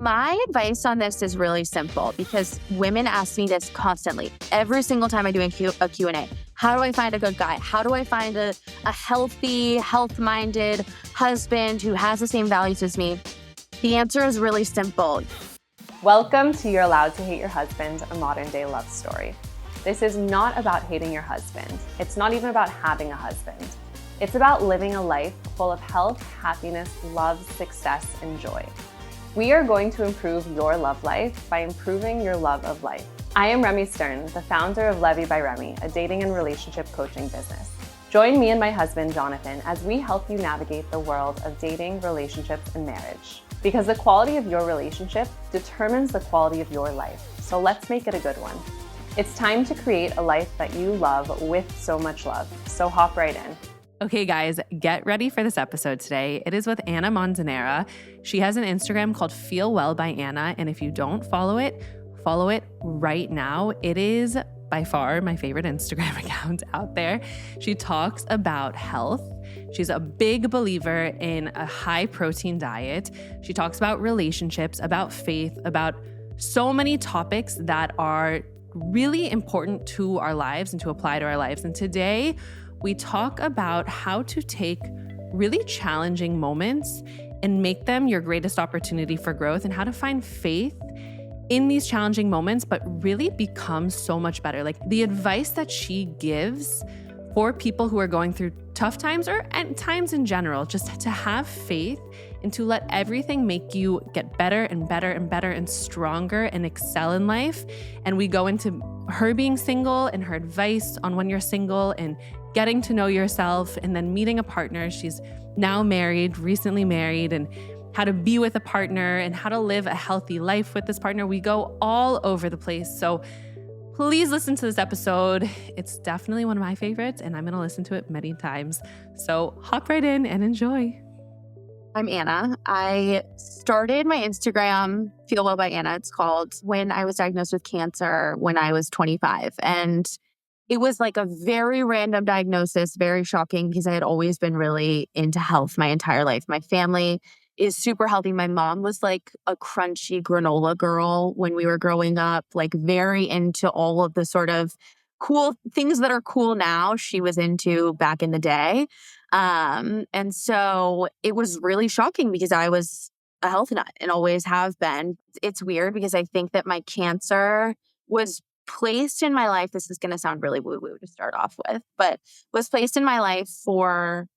My advice on this is really simple because women ask me this constantly. Every single time I do a Q&A. How do I find a good guy? How do I find a healthy, health-minded husband who has the same values as me? The answer is really simple. Welcome to You're Allowed to Hate Your Husband, a modern day love story. This is not about hating your husband. It's not even about having a husband. It's about living a life full of health, happiness, love, success, and joy. We are going to improve your love life by improving your love of life. I am Remy Stern, the founder of Levy by Remy, a dating and relationship coaching business. Join me and my husband, Jonathan, as we help you navigate the world of dating, relationships, and marriage. Because the quality of your relationship determines the quality of your life. So let's make it a good one. It's time to create a life that you love with so much love. So hop right in. Okay, guys, get ready for this episode today. It is with Anna Mondanaro. She has an Instagram called Feel Well by Anna, and if you don't follow it right now. It is by far my favorite Instagram account out there. She talks about health. She's a big believer in a high protein diet. She talks about relationships, about faith, about so many topics that are really important to our lives and to apply to our lives. And today, we talk about how to take really challenging moments and make them your greatest opportunity for growth, and how to find faith in these challenging moments, but really become so much better. Like the advice that she gives for people who are going through tough times or at times in general, just to have faith and to let everything make you get better and better and better and stronger and excel in life. And we go into her being single and her advice on when you're single and getting to know yourself and then meeting a partner. She's now married, recently married, and how to be with a partner and how to live a healthy life with this partner. We go all over the place. So please listen to this episode. It's definitely one of my favorites, and I'm going to listen to it many times. So hop right in and enjoy. I'm Anna. I started my Instagram, Feel Well by Anna, it's called, when I was diagnosed with cancer when I was 25. And it was like a very random diagnosis, very shocking because I had always been really into health my entire life. My family is super healthy. My mom was like a crunchy granola girl when we were growing up, like very into all of the sort of cool things that are cool now. She was into back in the day. And so it was really shocking because I was a health nut and always have been. It's weird because I think that my cancer was placed in my life. This is going to sound really woo-woo to start off with, but was placed in my life for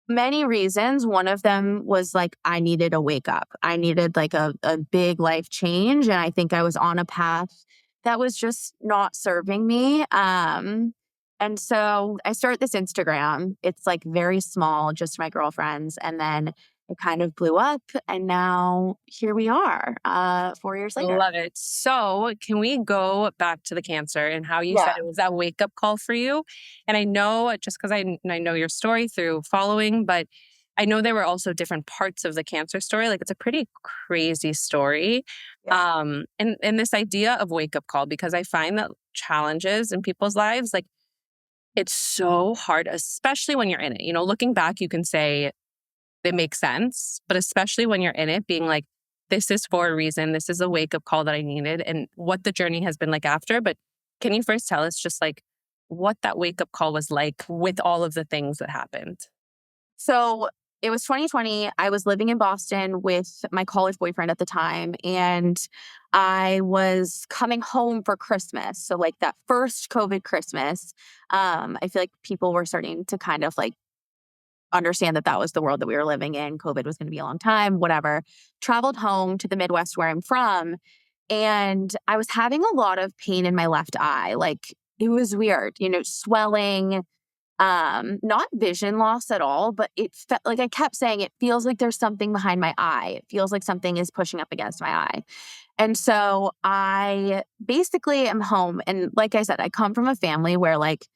many reasons. One of them was like, I needed a wake up. I needed like a big life change. And I think I was on a path that was just not serving me. And so I started this Instagram. It's like very small, just my girlfriends. And then it kind of blew up. And now here we are, 4 years later. Love it. So can we go back to the cancer and how you said it was that wake up call for you? And I know just because I know your story through following, but I know there were also different parts of the cancer story. Like it's a pretty crazy story. Yeah. And this idea of wake up call, because I find that challenges in people's lives, like it's so hard, especially when you're in it. You know, looking back, you can say it makes sense, but especially when you're in it, being like, this is for a reason. This is a wake up call that I needed, and what the journey has been like after. But can you first tell us just like what that wake up call was like with all of the things that happened? So it was 2020. I was living in Boston with my college boyfriend at the time, and I was coming home for Christmas. So like that first COVID Christmas, I feel like people were starting to kind of like understand that that was the world that we were living in. COVID was going to be a long time, whatever. Traveled home to the Midwest where I'm from, and I was having a lot of pain in my left eye. Like it was weird, swelling, not vision loss at all, but it felt like I kept saying, it feels like there's something behind my eye. It feels like something is pushing up against my eye. And so I basically am home. And like I said, I come from a family where like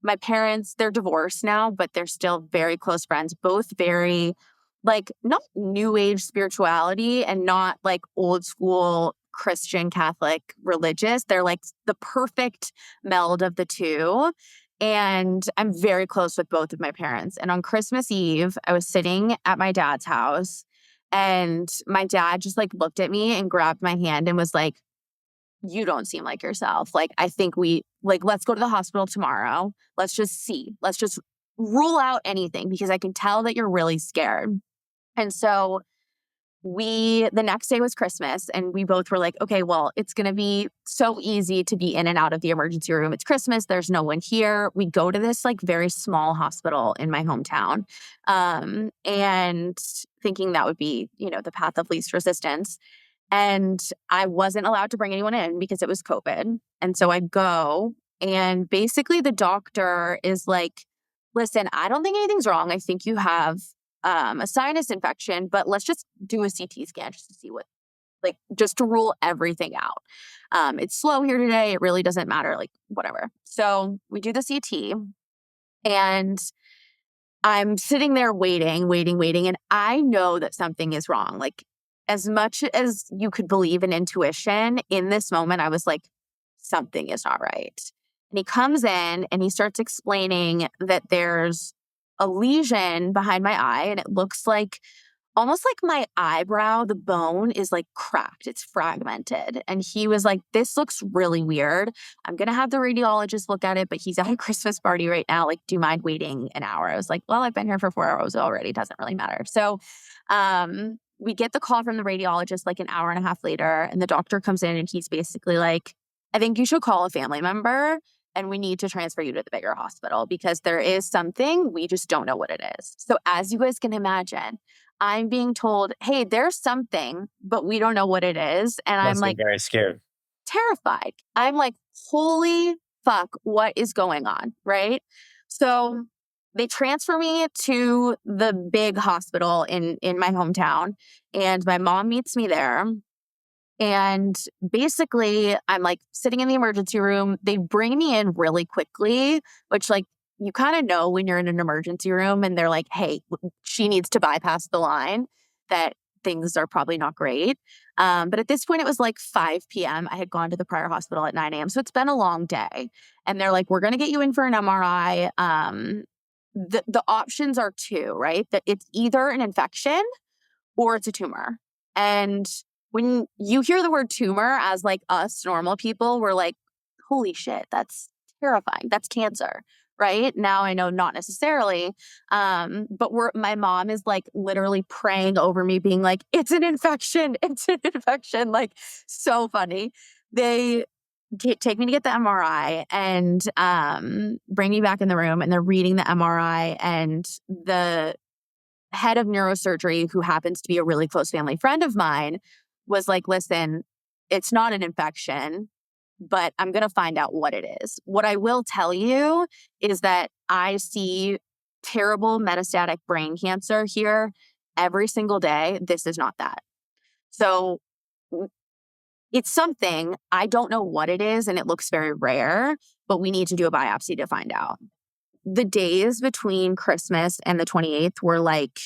my parents, they're divorced now, but they're still very close friends, both very like not new age spirituality and not like old school Christian Catholic religious. They're like the perfect meld of the two. And I'm very close with both of my parents. And on Christmas Eve, I was sitting at my dad's house And my dad just like looked at me and grabbed my hand and was like, you don't seem like yourself. Like, I think let's go to the hospital tomorrow. Let's just see. Let's just rule out anything because I can tell that you're really scared. And so the next day was Christmas and we both were like, okay, well, it's going to be so easy to be in and out of the emergency room. It's Christmas. There's no one here. We go to this like very small hospital in my hometown. And thinking that would be, the path of least resistance. And I wasn't allowed to bring anyone in because it was COVID. And so I go and basically the doctor is like, listen, I don't think anything's wrong. I think you have a sinus infection, but let's just do a CT scan just to see just to rule everything out. It's slow here today. It really doesn't matter, like whatever. So we do the CT and I'm sitting there waiting. And I know that something is wrong. Like as much as you could believe in intuition, in this moment, I was like, something is not right. And he comes in and he starts explaining that there's a lesion behind my eye and it looks like almost like my eyebrow, the bone is like cracked. It's fragmented. And he was like, this looks really weird. I'm going to have the radiologist look at it, but he's at a Christmas party right now. Like, do you mind waiting an hour? I was like, well, I've been here for 4 hours already. Doesn't really matter. So we get the call from the radiologist like an hour and a half later. And the doctor comes in and he's basically like, I think you should call a family member and we need to transfer you to the bigger hospital because there is something, we just don't know what it is. So as you guys can imagine, I'm being told, hey, there's something, but we don't know what it is. And I'm like very scared. terrified. I'm like, holy fuck, what is going on? Right. So they transfer me to the big hospital in my hometown and my mom meets me there. And basically, I'm like sitting in the emergency room. They bring me in really quickly, which like you kind of know when you're in an emergency room and they're like, hey, she needs to bypass the line, that things are probably not great. But at this point, it was like 5 p.m. I had gone to the prior hospital at 9 a.m. So it's been a long day. And they're like, we're going to get you in for an MRI. The options are two, right? That it's either an infection or it's a tumor. And when you hear the word tumor as like us normal people, we're like, holy shit, that's terrifying. That's cancer, right? Now I know not necessarily. But my mom is like literally praying over me being like, it's an infection. It's an infection. Like so funny. They take me to get the MRI and bring me back in the room and they're reading the MRI and the head of neurosurgery, who happens to be a really close family friend of mine, was like, listen, it's not an infection, but I'm going to find out what it is. What I will tell you is that I see terrible metastatic brain cancer here every single day. This is not that. So it's something, I don't know what it is, and it looks very rare, but we need to do a biopsy to find out. The days between Christmas and the 28th were like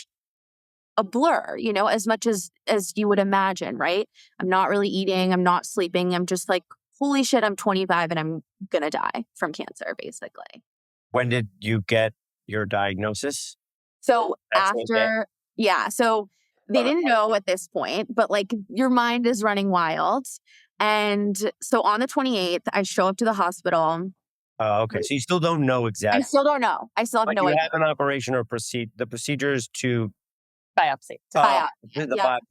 a blur, as much as you would imagine, right? I'm not really eating. I'm not sleeping. I'm just like, holy shit, I'm 25 and I'm going to die from cancer, basically. When did you get your diagnosis? So so they didn't know at this point, but like your mind is running wild. And so on the 28th, I show up to the hospital. Oh, okay. So you still don't know exactly. I still don't know. I still have no idea. You have an operation or the procedures to biopsy.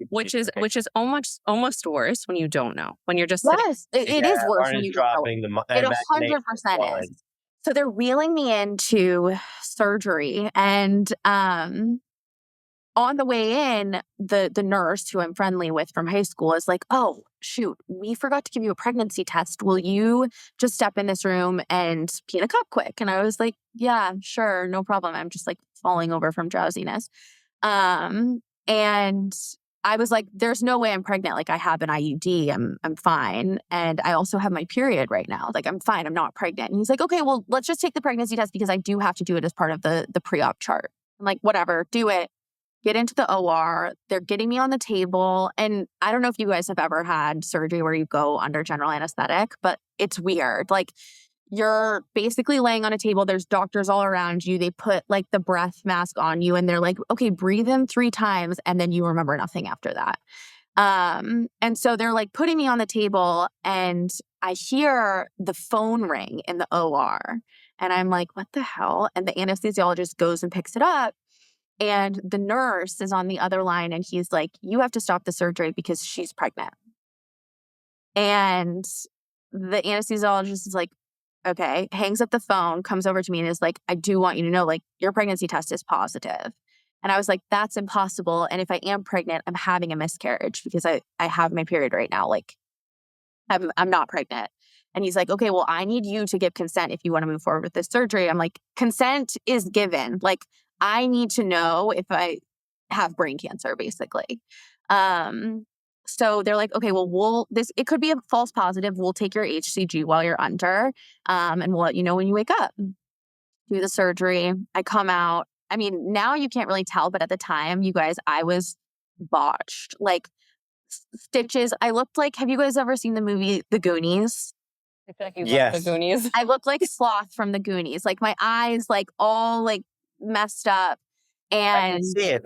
Which is almost worse when you don't know. When you're just it is worse when you don't know. It 100% is. So they're wheeling me into surgery, and on the way in, the nurse who I'm friendly with from high school is like, oh, shoot, we forgot to give you a pregnancy test. Will you just step in this room and pee in a cup quick? And I was like, yeah, sure, no problem. I'm just like falling over from drowsiness. And I was like, there's no way I'm pregnant. Like I have an IUD. I'm fine. And I also have my period right now. Like I'm fine. I'm not pregnant. And he's like, okay, well, let's just take the pregnancy test because I do have to do it as part of the pre-op chart. I'm like, whatever, do it. Get into the OR. They're getting me on the table. And I don't know if you guys have ever had surgery where you go under general anesthetic, but it's weird. Like you're basically laying on a table. There's doctors all around you. They put like the breath mask on you and they're like, okay, breathe in 3 times. And then you remember nothing after that. And so they're like putting me on the table and I hear the phone ring in the OR and I'm like, what the hell? And the anesthesiologist goes and picks it up and the nurse is on the other line and he's like, you have to stop the surgery because she's pregnant. And the anesthesiologist is like, okay, hangs up the phone, comes over to me and is like, I do want you to know, like, your pregnancy test is positive. And I was like, that's impossible. And if I am pregnant, I'm having a miscarriage because I have my period right now. Like, I'm not pregnant. And he's like, okay, well, I need you to give consent if you want to move forward with this surgery. I'm like, consent is given. Like, I need to know if I have brain cancer, basically. So they're like, okay, well, it could be a false positive. We'll take your HCG while you're under, and we'll let you know when you wake up. Do the surgery. I come out. I mean, now you can't really tell, but at the time, you guys, I was botched. Like stitches. I looked like, have you guys ever seen the movie The Goonies? I feel like you love the Yes. Goonies. I looked like Sloth from The Goonies. Like my eyes, like all like messed up. I And can see it.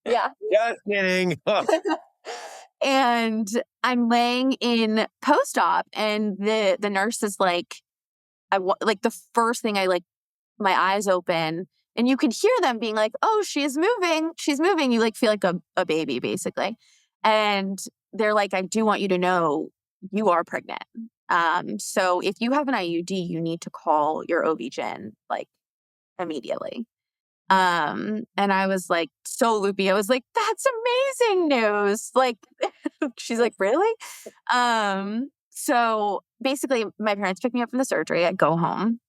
yeah. Just kidding. And I'm laying in post-op and the nurse is like, like the first thing I like, my eyes open and you can hear them being like, oh, she's moving. She's moving. You like feel like a baby basically. And they're like, I do want you to know you are pregnant. So if you have an IUD, you need to call your OB-GYN like immediately. And I was like so loopy. I was like, that's amazing news. Like, she's like, really? So basically my parents picked me up from the surgery. I go home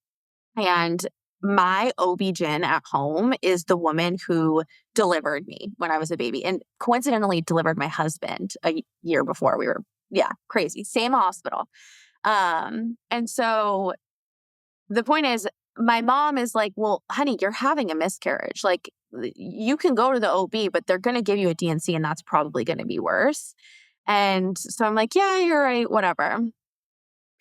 and my OB-GYN at home is the woman who delivered me when I was a baby and coincidentally delivered my husband a year before. We were, crazy. Same hospital. And so the point is, my mom is like, well, honey, you're having a miscarriage. Like, you can go to the OB, but they're going to give you a DNC and that's probably going to be worse. And so I'm like, yeah, you're right, whatever.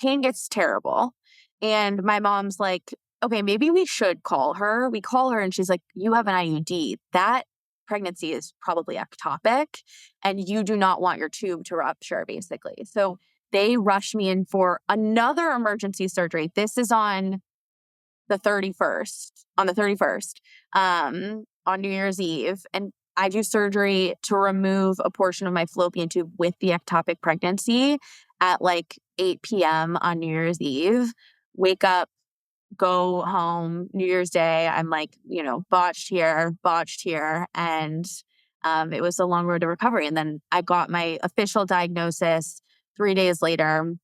Pain gets terrible. And my mom's like, okay, maybe we should call her. We call her and she's like, you have an IUD. That pregnancy is probably ectopic and you do not want your tube to rupture, basically. So they rush me in for another emergency surgery. This is on the 31st, on New Year's Eve. And I do surgery to remove a portion of my fallopian tube with the ectopic pregnancy at like 8 p.m. on New Year's Eve. Wake up, go home, New Year's Day. I'm like, botched here. And it was a long road to recovery. And then I got my official diagnosis 3 days later,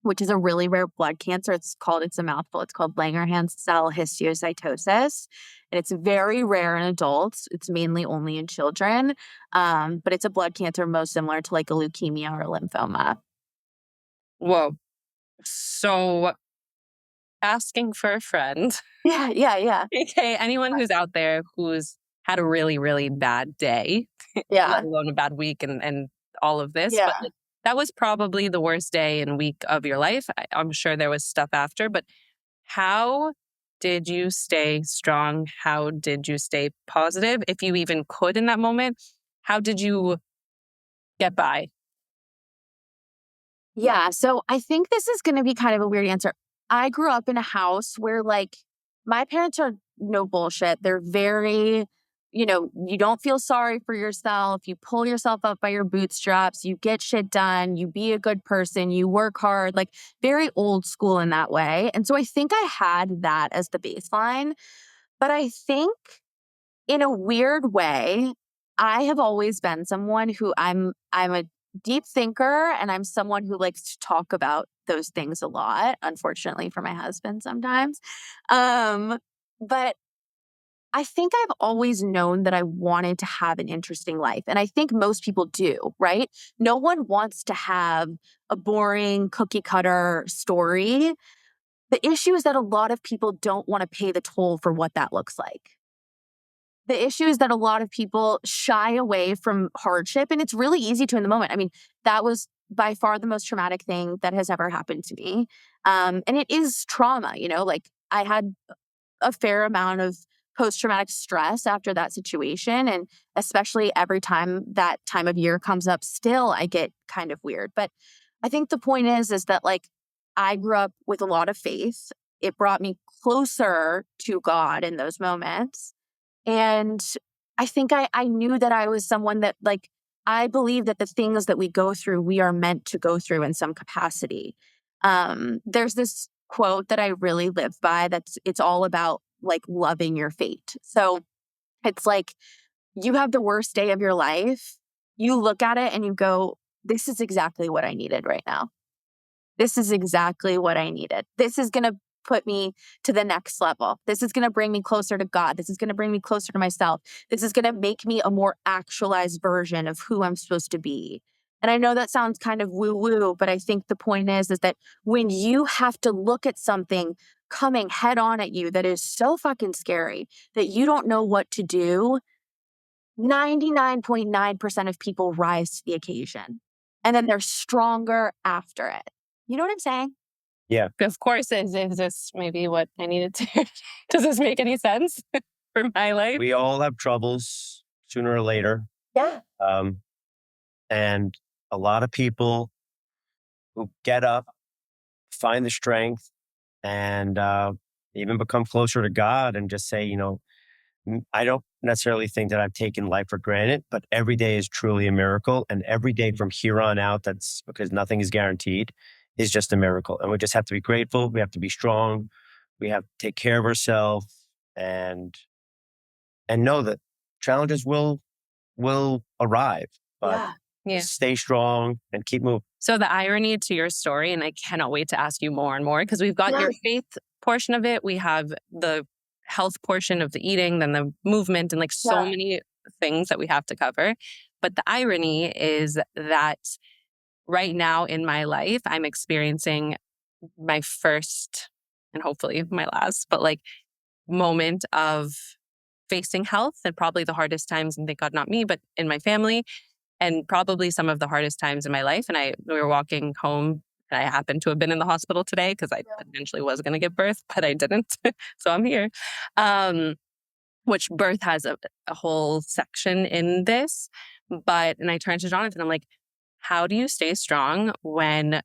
which is a really rare blood cancer. It's a mouthful. It's called Langerhans cell histiocytosis. And it's very rare in adults. It's mainly only in children. But it's a blood cancer most similar to like a leukemia or a lymphoma. Whoa. So asking for a friend. Yeah. Okay, anyone who's out there who's had a really, really bad day, Yeah. let alone a bad week and all of this. Yeah. But like, that was probably the worst day and week of your life. I'm sure there was stuff after, but how did you stay strong? How did you stay positive? If you even could in that moment, how did you get by? Yeah. So I think this is going to be kind of a weird answer. I grew up in a house where like my parents are no bullshit. They're very, you don't feel sorry for yourself. You pull yourself up by your bootstraps. You get shit done. You be a good person. You work hard, like very old school in that way. And so I think I had that as the baseline. But I think in a weird way, I have always been someone who I'm a deep thinker and I'm someone who likes to talk about those things a lot, unfortunately for my husband sometimes. But I think I've always known that I wanted to have an interesting life. And I think most people do, right? No one wants to have a boring cookie cutter story. The issue is that a lot of people don't want to pay the toll for what that looks like. The issue is that a lot of people shy away from hardship and it's really easy to in the moment. I mean, that was by far the most traumatic thing that has ever happened to me. And it is trauma, like I had a fair amount of post-traumatic stress after that situation. And especially every time that time of year comes up, still I get kind of weird. But I think the point is that like I grew up with a lot of faith. It brought me closer to God in those moments. And I think I knew that I was someone that like, I believe that the things that we go through, we are meant to go through in some capacity. There's this quote that I really live by it's all about like loving your fate. So it's like you have the worst day of your life. You look at it and you go, this is exactly what I needed right now. This is exactly what I needed. This is going to put me to the next level. This is going to bring me closer to God. This is going to bring me closer to myself. This is going to make me a more actualized version of who I'm supposed to be. And I know that sounds kind of woo-woo, but I think the point is that when you have to look at something coming head on at you that is so fucking scary that you don't know what to do, 99.9% of people rise to the occasion. And then they're stronger after it. You know what I'm saying? Yeah. Of course, is this maybe what I needed to hear? Does this make any sense for my life? We all have troubles sooner or later. Yeah. And a lot of people who get up, find the strength, and even become closer to God and just say, I don't necessarily think that I've taken life for granted, but every day is truly a miracle. And every day from here on out, that's because nothing is guaranteed, is just a miracle. And we just have to be grateful. We have to be strong. We have to take care of ourselves and know that challenges will arrive, but Yeah. stay strong and keep moving. So the irony to your story, and I cannot wait to ask you more and more, because we've got your faith portion of it. We have the health portion of the eating, then the movement, and like so many things that we have to cover. But the irony is that right now in my life, I'm experiencing my first and hopefully my last, but like moment of facing health, and probably the hardest times, and thank God not me, but in my family, and probably some of the hardest times in my life. And we were walking home, and I happened to have been in the hospital today because I potentially was going to give birth, but I didn't. So I'm here. Which birth has a whole section in this. And I turned to Jonathan, I'm like, how do you stay strong when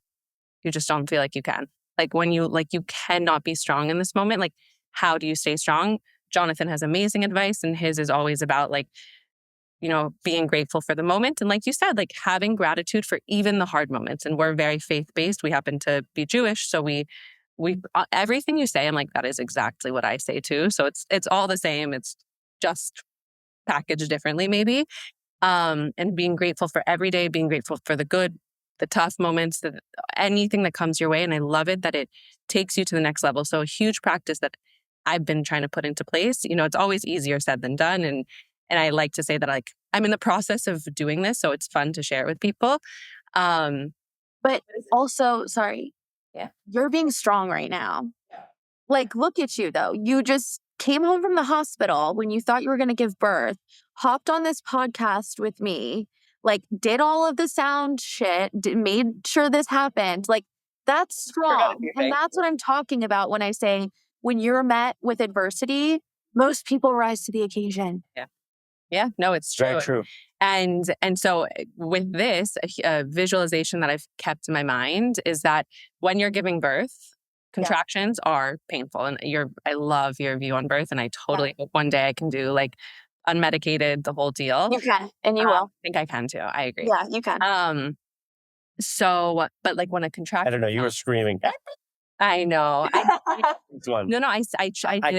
you just don't feel like you can? Like when you cannot be strong in this moment, like how do you stay strong? Jonathan has amazing advice, and his is always about like, being grateful for the moment. And like you said, like having gratitude for even the hard moments. And we're very faith-based. We happen to be Jewish. So we everything you say, I'm like, that is exactly what I say too. So it's all the same. It's just packaged differently maybe. And being grateful for every day, being grateful for the good, the tough moments, anything that comes your way. And I love it that it takes you to the next level. So a huge practice that I've been trying to put into place. It's always easier said than done. And I like to say that like I'm in the process of doing this, so it's fun to share it with people. But also, sorry, you're being strong right now. Like, look at you though. You just came home from the hospital when you thought you were going to give birth, hopped on this podcast with me, like did all of the sound shit, made sure this happened. Like that's strong. And that's what I'm talking about when I say, when you're met with adversity, most people rise to the occasion. Yeah, no, it's true. Very true. And so with this, a visualization that I've kept in my mind is that when you're giving birth, contractions are painful. And I love your view on birth. And I totally hope one day I can do like unmedicated, the whole deal. You can, and you will. I think I can too. I agree. Yeah, you can. So, but like when a contraction, I don't know. You were screaming. I know. No, I I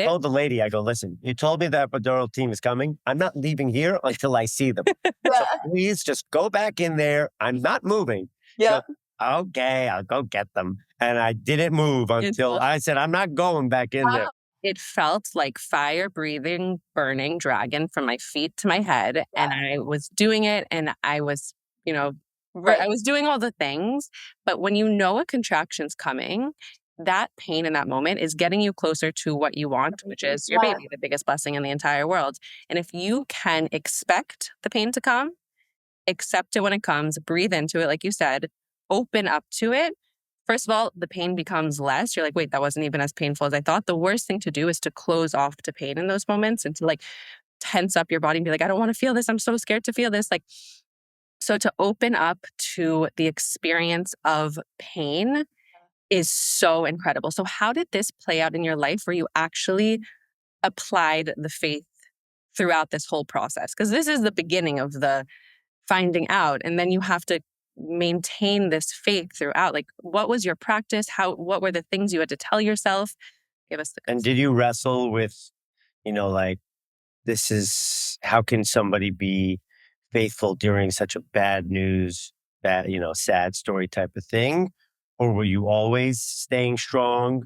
told the lady, I go, listen, you told me the epidural team is coming. I'm not leaving here until I see them. So please just go back in there. I'm not moving. Yeah. So, okay, I'll go get them. And I didn't move until I said, I'm not going back in there. It felt like fire breathing, burning dragon from my feet to my head. And I was doing it, and I was, I was doing all the things. But when you know a contraction's coming, that pain in that moment is getting you closer to what you want, which is your baby, the biggest blessing in the entire world. And if you can expect the pain to come, accept it when it comes, breathe into it, like you said, open up to it, first of all, the pain becomes less. You're like, wait, that wasn't even as painful as I thought. The worst thing to do is to close off to pain in those moments and to like tense up your body and be like, I don't want to feel this. I'm so scared to feel this. Like, so to open up to the experience of pain is so incredible. So how did this play out in your life where you actually applied the faith throughout this whole process? Because this is the beginning of the finding out. And then you have to maintain this faith throughout. Like, what was your practice? What were the things you had to tell yourself? Give us the And did you wrestle with, like, how can somebody be faithful during such a bad news, sad story type of thing? Or were you always staying strong?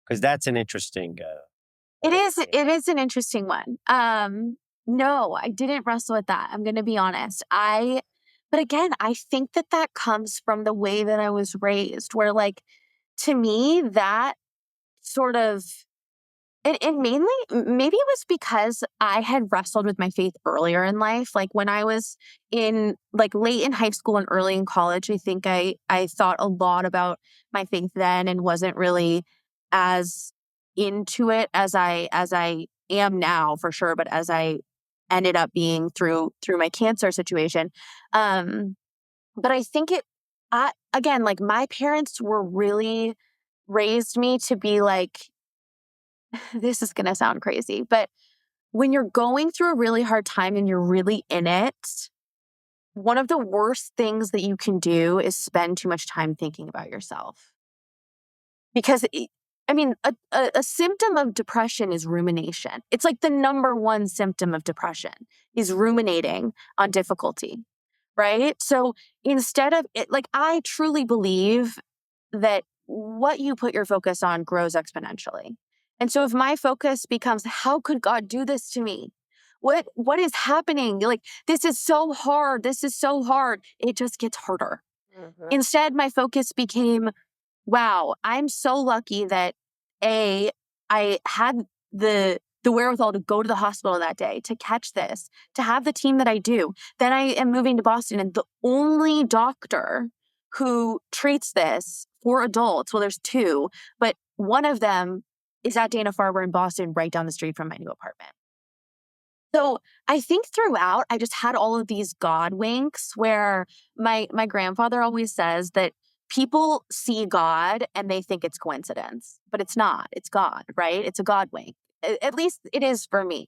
Because that's an interesting. It is an interesting one. No, I didn't wrestle with that. I'm going to be honest. But again, I think that comes from the way that I was raised, where like, to me, that sort of, and mainly, maybe it was because I had wrestled with my faith earlier in life. Like when I was in like late in high school and early in college, I think I thought a lot about my faith then and wasn't really as into it as I am now for sure, but as I ended up being through my cancer situation. But I think again, like my parents were really raised me to be like, this is going to sound crazy, but when you're going through a really hard time and you're really in it, one of the worst things that you can do is spend too much time thinking about yourself. Because, a symptom of depression is rumination. It's like the number one symptom of depression is ruminating on difficulty, right? So instead of it, like I truly believe that what you put your focus on grows exponentially. And so if my focus becomes, how could God do this to me? What is happening? Like, this is so hard. This is so hard. It just gets harder. Mm-hmm. Instead, my focus became, wow, I'm so lucky that I had the wherewithal to go to the hospital that day, to catch this, to have the team that I do. Then I am moving to Boston, and the only doctor who treats this for adults, well, there's two, but one of them is at Dana-Farber in Boston, right down the street from my new apartment. So I think throughout, I just had all of these God winks where my grandfather always says that people see God and they think it's coincidence, but it's not. It's God, right? It's a God wink. At least it is for me,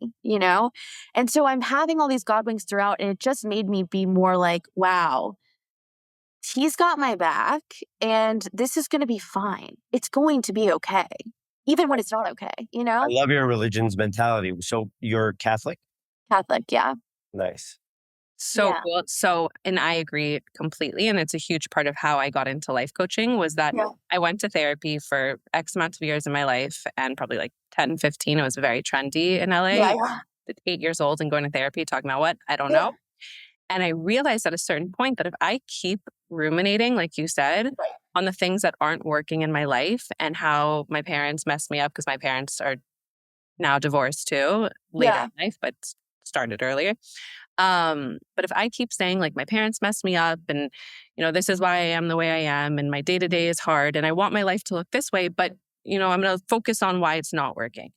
And so I'm having all these God winks throughout, and it just made me be more like, wow, he's got my back and this is going to be fine. It's going to be okay, even when it's not okay, I love your religion's mentality. So you're Catholic? Catholic, yeah. Nice. So cool. So, and I agree completely. And it's a huge part of how I got into life coaching was that I went to therapy for X amount of years in my life, and probably like 10, 15, it was very trendy in LA. Yeah. 8 years old and going to therapy, talking about what? I don't know. And I realized at a certain point that if I keep ruminating, like you said, on the things that aren't working in my life and how my parents messed me up, because my parents are now divorced too, later in life, but started earlier. But if I keep saying like my parents messed me up and, this is why I am the way I am and my day-to-day is hard and I want my life to look this way, but, I'm going to focus on why it's not working.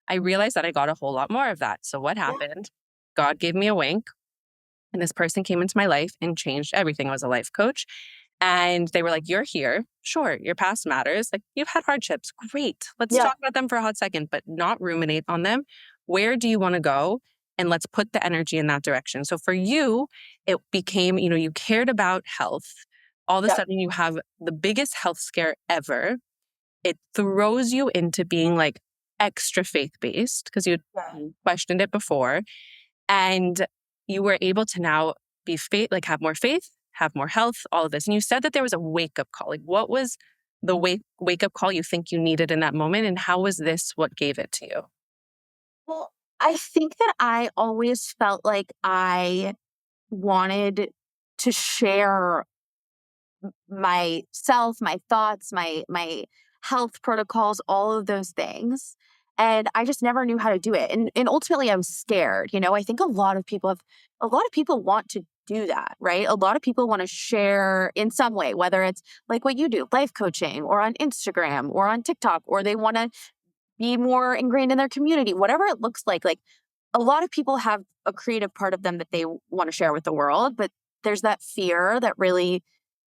I realized that I got a whole lot more of that. So what happened? God gave me a wink, and this person came into my life and changed everything. I was a life coach. And they were like, you're here. Sure, your past matters. Like, you've had hardships. Great. Let's talk about them for a hot second, but not ruminate on them. Where do you want to go? And let's put the energy in that direction. So for you, it became, you cared about health. All of a sudden, you have the biggest health scare ever. It throws you into being like extra faith-based because you questioned it before. And you were able to now be have more faith, have more health, all of this. And you said that there was a wake-up call. Like, what was the wake-up call you think you needed in that moment? And how was this what gave it to you? Well, I think that I always felt like I wanted to share myself, my thoughts, my health protocols, all of those things. And I just never knew how to do it. And ultimately I was scared. I think a lot of people want to do that, right? A lot of people want to share in some way, whether it's like what you do, life coaching, or on Instagram or on TikTok, or they want to be more ingrained in their community, whatever it looks like. Like a lot of people have a creative part of them that they want to share with the world, but there's that fear that really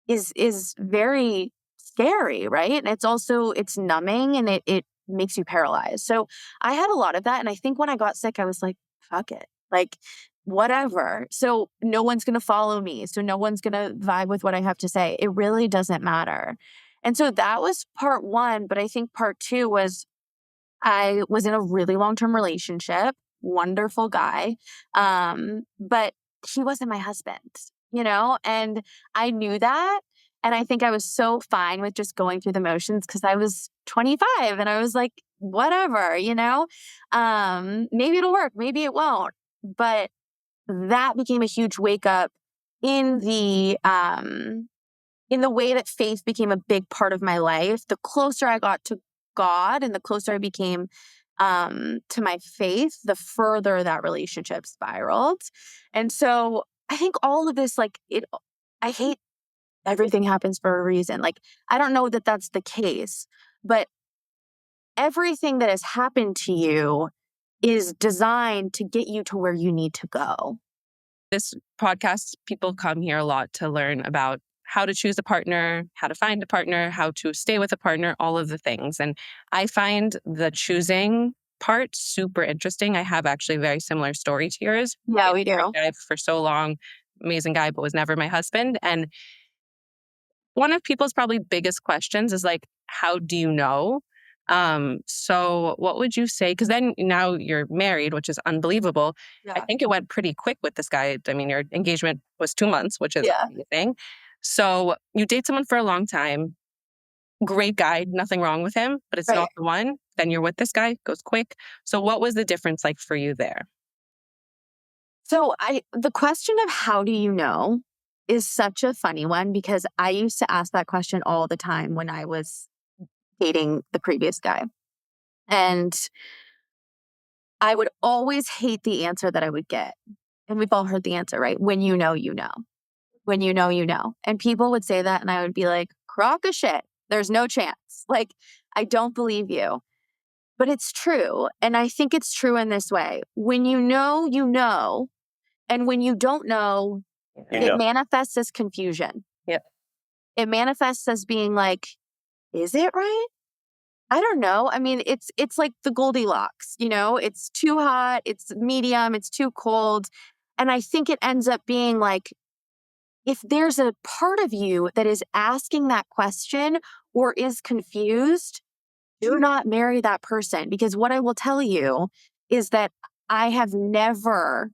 is very scary, right? And it's numbing, and it makes you paralyzed. So I had a lot of that. And I think when I got sick, I was like, fuck it. Like, whatever. So no one's going to follow me. So no one's going to vibe with what I have to say. It really doesn't matter. And so that was part one. But I think part two was I was in a really long-term relationship, wonderful guy. But he wasn't my husband, and I knew that. And I think I was so fine with just going through the motions because I was 25 and I was like, whatever, maybe it'll work, maybe it won't. But that became a huge wake up in the way that faith became a big part of my life. The closer I got to God and the closer I became to my faith, the further that relationship spiraled. And so I think all of this, I hate everything happens for a reason. Like, I don't know that that's the case, but everything that has happened to you is designed to get you to where you need to go. This podcast, people come here a lot to learn about how to choose a partner, how to find a partner, how to stay with a partner, all of the things. And I find the choosing part super interesting. I have actually a very similar story to yours. Yeah, we do. I've for so long, amazing guy, but was never my husband. And one of people's probably biggest questions is like, how do you know? So what would you say? Because then now you're married, which is unbelievable. Yeah. I think it went pretty quick with this guy. I mean, your engagement was 2 months, which is Yeah. amazing. So you date someone for a long time, great guy, nothing wrong with him, but it's Right. not the one. Then you're with this guy, goes quick. So what was the difference like for you there? So the question of how do you know is such a funny one because I used to ask that question all the time when I was dating the previous guy. And I would always hate the answer that I would get. And we've all heard the answer, right? When you know, you know. When you know, you know. And people would say that and I would be like, crock of shit. There's no chance. Like, I don't believe you. But it's true. And I think it's true in this way. When you know, you know. And when you don't know, it manifests as confusion. Yep. It manifests as being like, is it right? I don't know. I mean, it's like the Goldilocks, it's too hot, it's medium, it's too cold. And I think it ends up being like, if there's a part of you that is asking that question or is confused, do not marry that person. Because what I will tell you is that I have never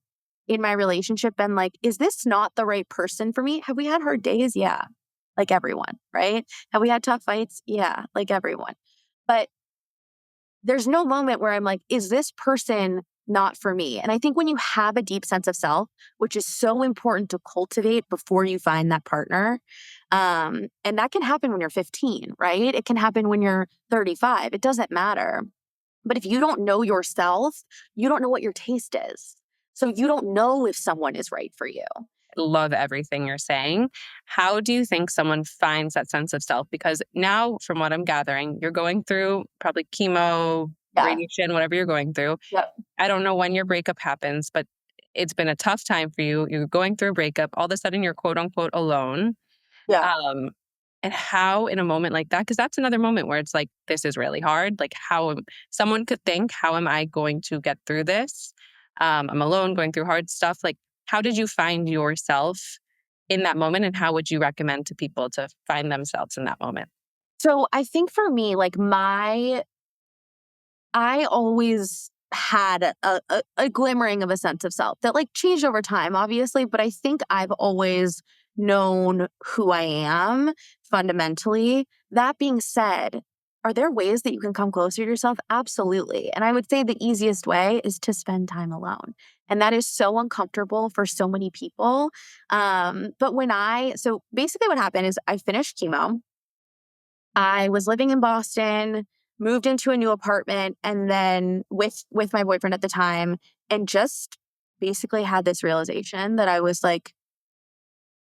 in my relationship been like, is this not the right person for me? Have we had hard days? Yeah. Like everyone, right? Have we had tough fights? Yeah. Like everyone. But there's no moment where I'm like, is this person not for me? And I think when you have a deep sense of self, which is so important to cultivate before you find that partner, and that can happen when you're 15, right? It can happen when you're 35. It doesn't matter. But if you don't know yourself, you don't know what your taste is. So you don't know if someone is right for you. Love everything you're saying. How do you think someone finds that sense of self? Because now, from what I'm gathering, you're going through probably chemo, radiation, whatever you're going through. Yep. I don't know when your breakup happens, but it's been a tough time for you. You're going through a breakup. All of a sudden, you're quote unquote alone. Yeah. And how in a moment like that, because that's another moment where it's like, this is really hard. Like someone could think, how am I going to get through this? I'm alone going through hard stuff. Like, how did you find yourself in that moment? And how would you recommend to people to find themselves in that moment? So I think for me, like I always had a glimmering of a sense of self that like changed over time, obviously. But I think I've always known who I am fundamentally. That being said, are there ways that you can come closer to yourself? Absolutely. And I would say the easiest way is to spend time alone. And that is so uncomfortable for so many people. But so basically what happened is I finished chemo. I was living in Boston, moved into a new apartment, and then with my boyfriend at the time, and just basically had this realization that I was like,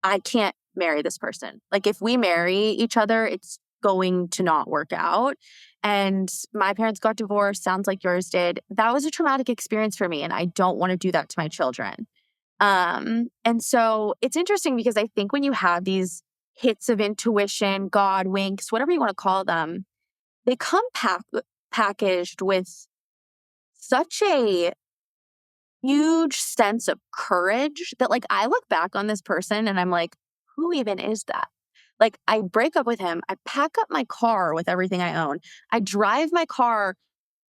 I can't marry this person. Like if we marry each other, it's going to not work out. And my parents got divorced, sounds like yours did. That was a traumatic experience for me, and I don't want to do that to my children. And so it's interesting because I think when you have these hits of intuition, God winks, whatever you want to call them, they come packaged with such a huge sense of courage that like I look back on this person and I'm like, who even is that? Like I break up with him, I pack up my car with everything I own. I drive my car,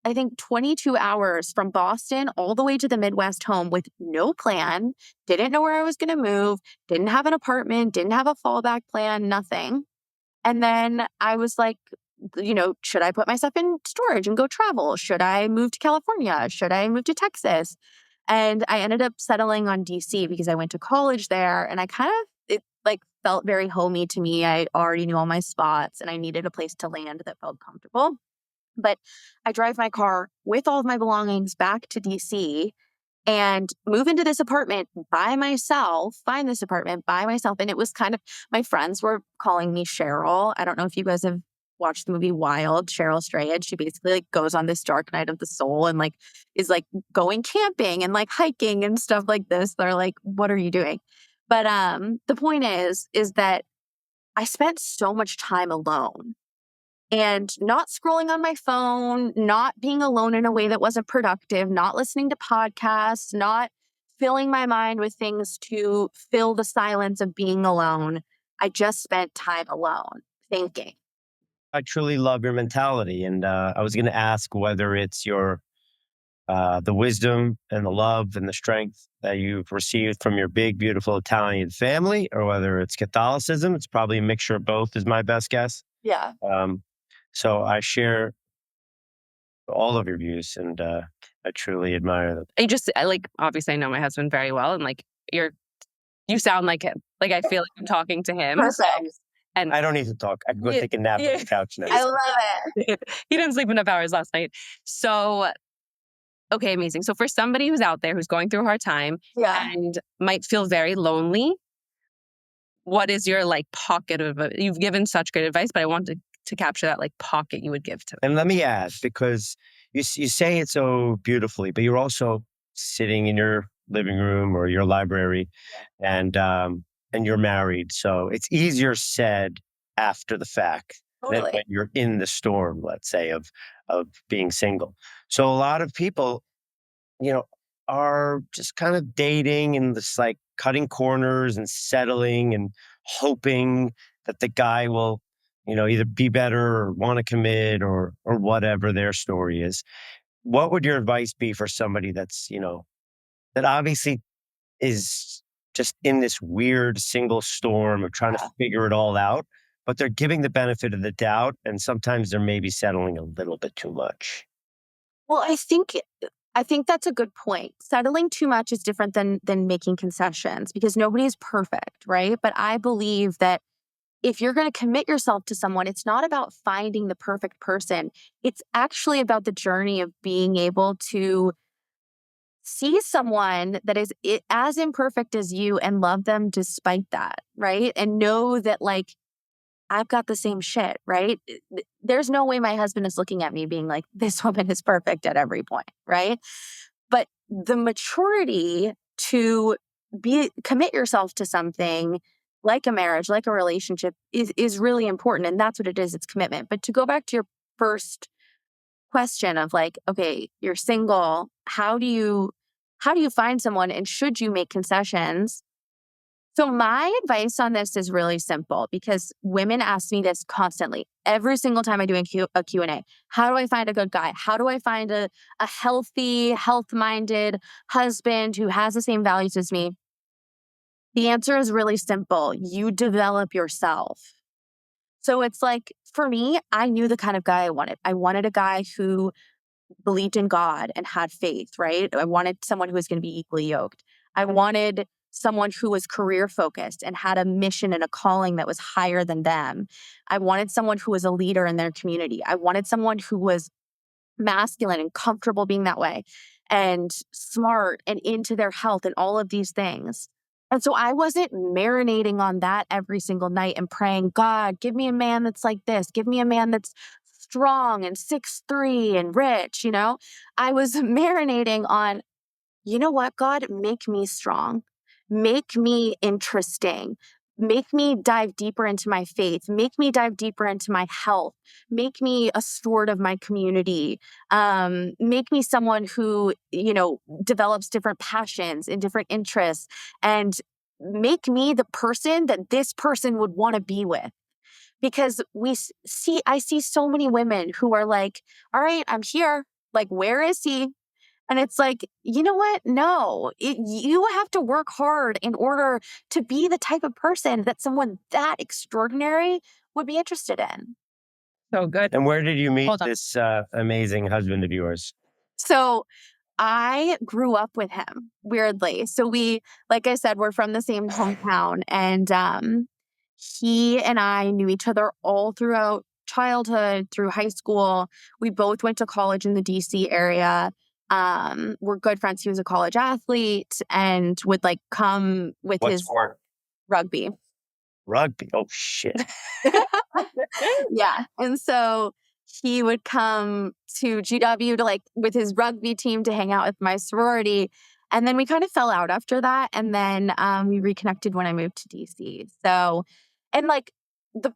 I think 22 hours from Boston all the way to the Midwest home with no plan, didn't know where I was going to move, didn't have an apartment, didn't have a fallback plan, nothing. And then I was like, should I put my stuff in storage and go travel? Should I move to California? Should I move to Texas? And I ended up settling on DC because I went to college there and it like felt very homey to me. I already knew all my spots and I needed a place to land that felt comfortable. But I drive my car with all of my belongings back to DC and move into this apartment by myself, find this apartment by myself. And it was kind of, my friends were calling me Cheryl. I don't know if you guys have watched the movie Wild, Cheryl Strayed. She basically like goes on this dark night of the soul and like is like going camping and like hiking and stuff like this. They're like, what are you doing? But the point is that I spent so much time alone and not scrolling on my phone, not being alone in a way that wasn't productive, not listening to podcasts, not filling my mind with things to fill the silence of being alone. I just spent time alone thinking. I truly love your mentality. And I was going to ask whether it's the wisdom and the love and the strength that you've received from your big, beautiful Italian family, or whether it's Catholicism. It's probably a mixture of both is my best guess. Yeah. So I share all of your views and I truly admire them. Obviously I know my husband very well and like you sound like him. Like I feel like I'm talking to him. Perfect. And I don't need to talk. I can go take a nap on the couch now. I love it. He didn't sleep enough hours last night. So, okay, amazing. So for somebody who's out there who's going through a hard time and might feel very lonely, what is your like pocket of you've given such great advice, but I want to capture that like pocket you would give to them. And let me add, because you say it so beautifully, but you're also sitting in your living room or your library and you're married. So it's easier said after the fact than when you're in the storm, let's say, of being single. So a lot of people, are just kind of dating and just like cutting corners and settling and hoping that the guy will, either be better or want to commit or whatever their story is. What would your advice be for somebody that's, that obviously is just in this weird single storm of trying to figure it all out, but they're giving the benefit of the doubt and sometimes they're maybe settling a little bit too much? Well, I think that's a good point. Settling too much is different than making concessions because nobody is perfect, right? But I believe that if you're going to commit yourself to someone, it's not about finding the perfect person. It's actually about the journey of being able to see someone that is as imperfect as you and love them despite that, right? And know that like, I've got the same shit, right? There's no way my husband is looking at me being like, this woman is perfect at every point, right? But the maturity to commit yourself to something like a marriage, like a relationship is really important. And that's what it is. It's commitment. But to go back to your first question of like, okay, you're single. How do you find someone and should you make concessions? So my advice on this is really simple because women ask me this constantly. Every single time I do a Q&A, how do I find a good guy? How do I find a healthy, health-minded husband who has the same values as me? The answer is really simple. You develop yourself. So it's like, for me, I knew the kind of guy I wanted. I wanted a guy who believed in God and had faith, right? I wanted someone who was going to be equally yoked. I wanted someone who was career focused and had a mission and a calling that was higher than them. I wanted someone who was a leader in their community. I wanted someone who was masculine and comfortable being that way and smart and into their health and all of these things. And so I wasn't marinating on that every single night and praying, God, give me a man that's like this. Give me a man that's strong and 6'3" and rich, you know? I was marinating on, you know what, God, make me strong. Make me interesting. Make me dive deeper into my faith. Make me dive deeper into my health. Make me a steward of my community. Make me someone who, develops different passions and different interests. And make me the person that this person would want to be with. Because I see so many women who are like, all right, I'm here. Like, where is he? And it's like, you know what? No, you have to work hard in order to be the type of person that someone that extraordinary would be interested in. So good. And where did you meet Hold on. this amazing husband of yours? So I grew up with him, weirdly. So like I said, we're from the same hometown. And he and I knew each other all throughout childhood, through high school. We both went to college in the DC area. We're good friends. He was a college athlete and would like come with What his sport? rugby. Rugby. Oh, shit. Yeah. And so he would come to GW to like with his rugby team to hang out with my sorority. And then we kind of fell out after that. And then we reconnected when I moved to DC. So, and like the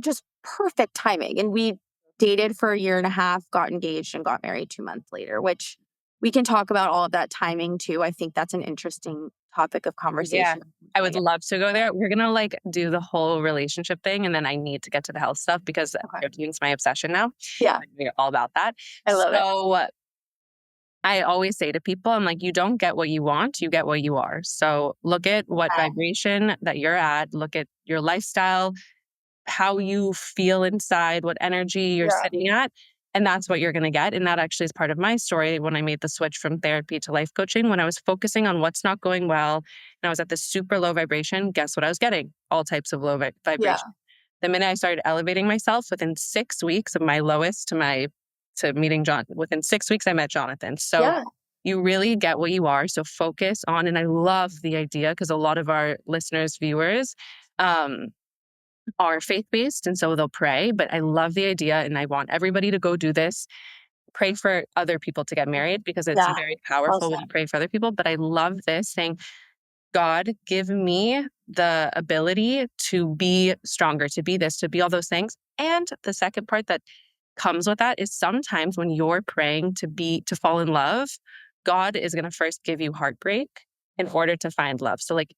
just perfect timing. And we dated for a year and a half, got engaged, and got married 2 months later, which we can talk about all of that timing too. I think that's an interesting topic of Yeah, conversation. I would love to go there. We're gonna like do the whole relationship thing, and then I need to get to the health stuff because protein's my obsession now. Yeah, We're all about that. I love it. So I always say to people, I'm like, you don't get what you want, you get what you are. So look at what Wow. vibration that you're at, look at your lifestyle, how you feel inside, what energy you're Yeah. sitting at. And that's what you're going to get. And that actually is part of my story when I made the switch from therapy to life coaching. When I was focusing on what's not going well and I was at this super low vibration, guess what I was getting? All types of low vibration. Yeah. The minute I started elevating myself, within 6 weeks of my lowest to meeting John, within 6 weeks, I met Jonathan. So Yeah. you really get what you are. So focus on, and I love the idea because a lot of our listeners, viewers, are faith-based, and so they'll pray, but I love the idea and I want everybody to go do this. Pray for other people to get married because it's Yeah. very powerful when you pray for other people. But I love this saying, God, give me the ability to be stronger, to be this, to be all those things. And the second part that comes with that is sometimes when you're praying to fall in love, God is going to first give you heartbreak in order to find love. So like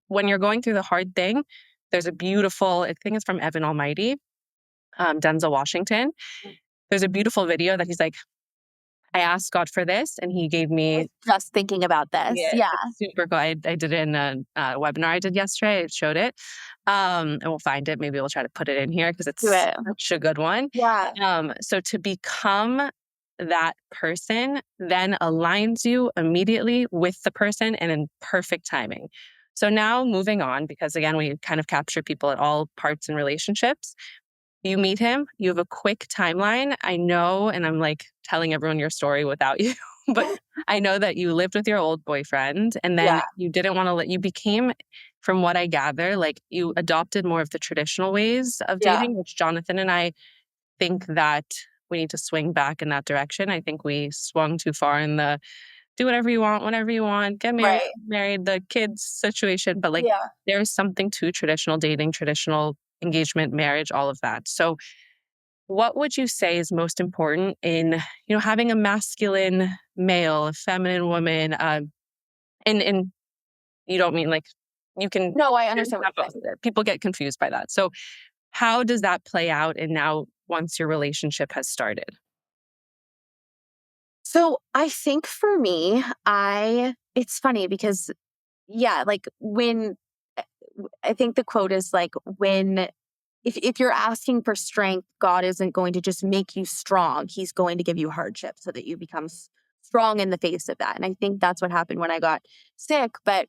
when you're going through the hard thing, there's a beautiful, I think it's from Evan Almighty, Denzel Washington. There's a beautiful video that he's like, I asked God for this and he gave me. Just thinking about this. Yeah. It's super cool. I did it in a webinar I did yesterday. I showed it. And we'll find it. Maybe we'll try to put it in here because it's such a good one. Yeah. So to become that person then aligns you immediately with the person and in perfect timing. So now moving on, because again, we kind of capture people at all parts in relationships. You meet him, you have a quick timeline. I know, and I'm like telling everyone your story without you, but I know that you lived with your old boyfriend and then you didn't want to you became, from what I gather, like you adopted more of the traditional ways of dating, which Jonathan and I think that we need to swing back in that direction. I think we swung too far in the do whatever you want, whenever you want, get married, the kids situation. But like there's something to traditional dating, traditional engagement, marriage, all of that. So what would you say is most important in, having a masculine male, a feminine woman, and you don't mean like you can. No, I understand what you're saying. People get confused by that. So how does that play out? And now once your relationship has started? So I think for me, it's funny because, like when I think the quote is like, if you're asking for strength, God isn't going to just make you strong. He's going to give you hardship so that you become strong in the face of that. And I think that's what happened when I got sick. But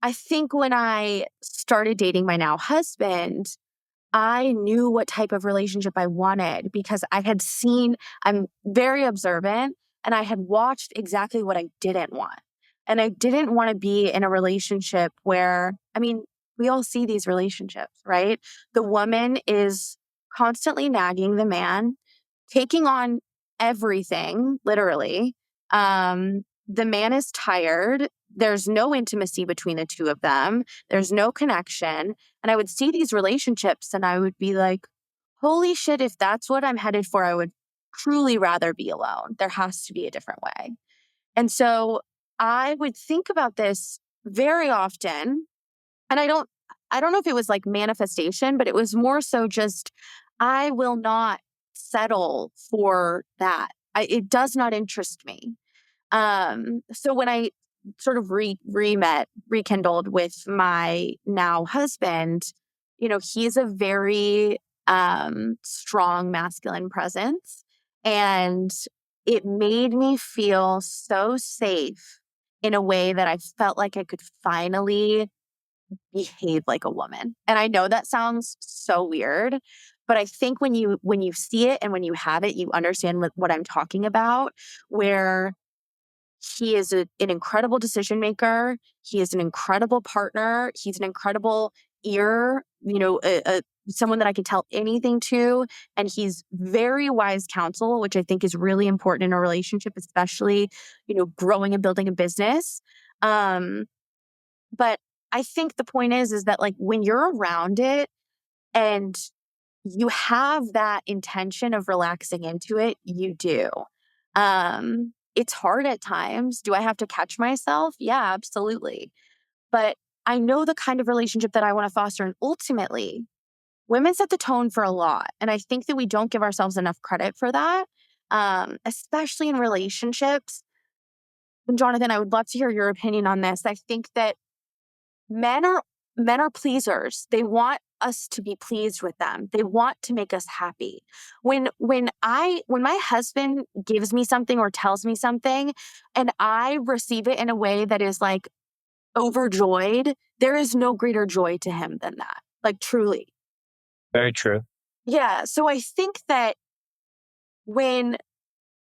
I think when I started dating my now husband, I knew what type of relationship I wanted because I'm very observant and I had watched exactly what I didn't want. And I didn't want to be in a relationship where, I mean, we all see these relationships, right? The woman is constantly nagging the man, taking on everything, literally. The man is tired. There's no intimacy between the two of them. There's no connection. And I would see these relationships and I would be like, holy shit, if that's what I'm headed for, I would truly rather be alone. There has to be a different way. And so I would think about this very often. And I don't know if it was like manifestation, but it was more so just, I will not settle for that. It does not interest me. So when I sort of rekindled with my now husband, you know, he's a very strong masculine presence. And it made me feel so safe in a way that I felt like I could finally behave like a woman. And I know that sounds so weird, but I think when you see it and when you have it, you understand what I'm talking about, where he is an incredible decision maker. He is an incredible partner. He's an incredible ear, you know, someone that I can tell anything to. And he's very wise counsel, which I think is really important in a relationship, especially, you know, growing and building a business. But I think the point is that like when you're around it and you have that intention of relaxing into it, you do. It's hard at times. Do I have to catch myself? Yeah, absolutely. But I know the kind of relationship that I want to foster. And ultimately, women set the tone for a lot. And I think that we don't give ourselves enough credit for that, especially in relationships. And Jonathan, I would love to hear your opinion on this. I think that men are men are pleasers. They want us to be pleased with them. They want to make us happy. When my husband gives me something or tells me something and I receive it in a way that is like overjoyed, there is no greater joy to him than that. Like truly. Very true. Yeah, so I think that when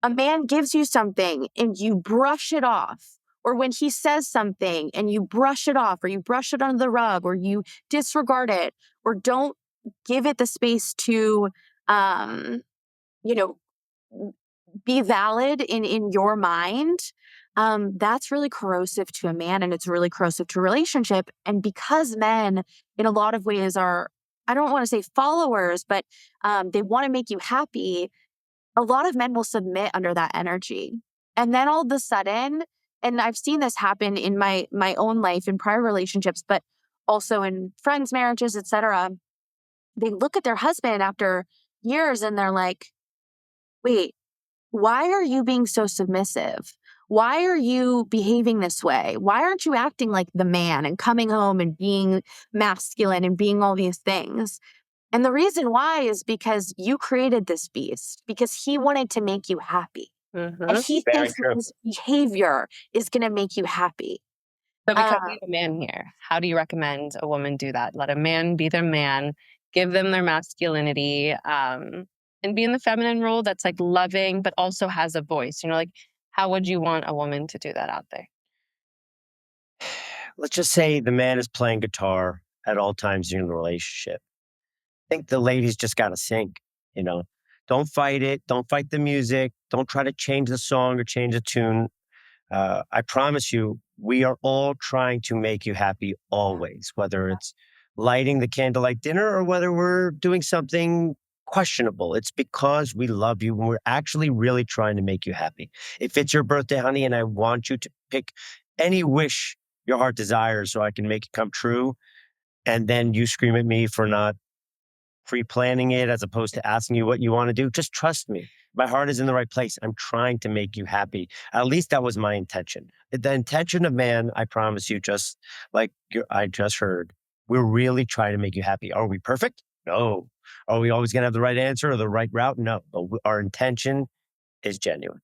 a man gives you something and you brush it off, or when he says something and you brush it off, or you brush it under the rug, or you disregard it, or don't give it the space to, um, you know, be valid in your mind, that's really corrosive to a man and it's really corrosive to a relationship. And because men, in a lot of ways, are, I don't want to say followers, but they want to make you happy, a lot of men will submit under that energy. And then all of a sudden, and I've seen this happen in my own life in prior relationships, but also in friends' marriages, etc. They look at their husband after years and they're like, wait, why are you being so submissive? Why are you behaving this way? Why aren't you acting like the man and coming home and being masculine and being all these things? And the reason why is because you created this beast, because he wanted to make you happy. And he Very thinks that true. his behavior is going to make you happy. So because we Uh, have a man here, how do you recommend a woman do that? Let a man be their man, give them their masculinity, and be in the feminine role that's like loving, but also has a voice. You know, like how would you want a woman to do that out there? Let's just say the man is playing guitar at all times during the relationship. I think the ladies just got to sync, you know. Don't fight it. Don't fight the music. Don't try to change the song or change the tune. I promise you, we are all trying to make you happy always, whether it's lighting the candlelight dinner or whether we're doing something questionable. It's because we love you and we're actually really trying to make you happy. If it's your birthday, honey, and I want you to pick any wish your heart desires so I can make it come true, and then you scream at me for not pre-planning it as opposed to asking you what you want to do, just trust me. My heart is in the right place. I'm trying to make you happy. At least that was my intention. The intention of man, I promise you, just like I just heard, we're really trying to make you happy. Are we perfect? No. Are we always going to have the right answer or the right route? No. But our intention is genuine.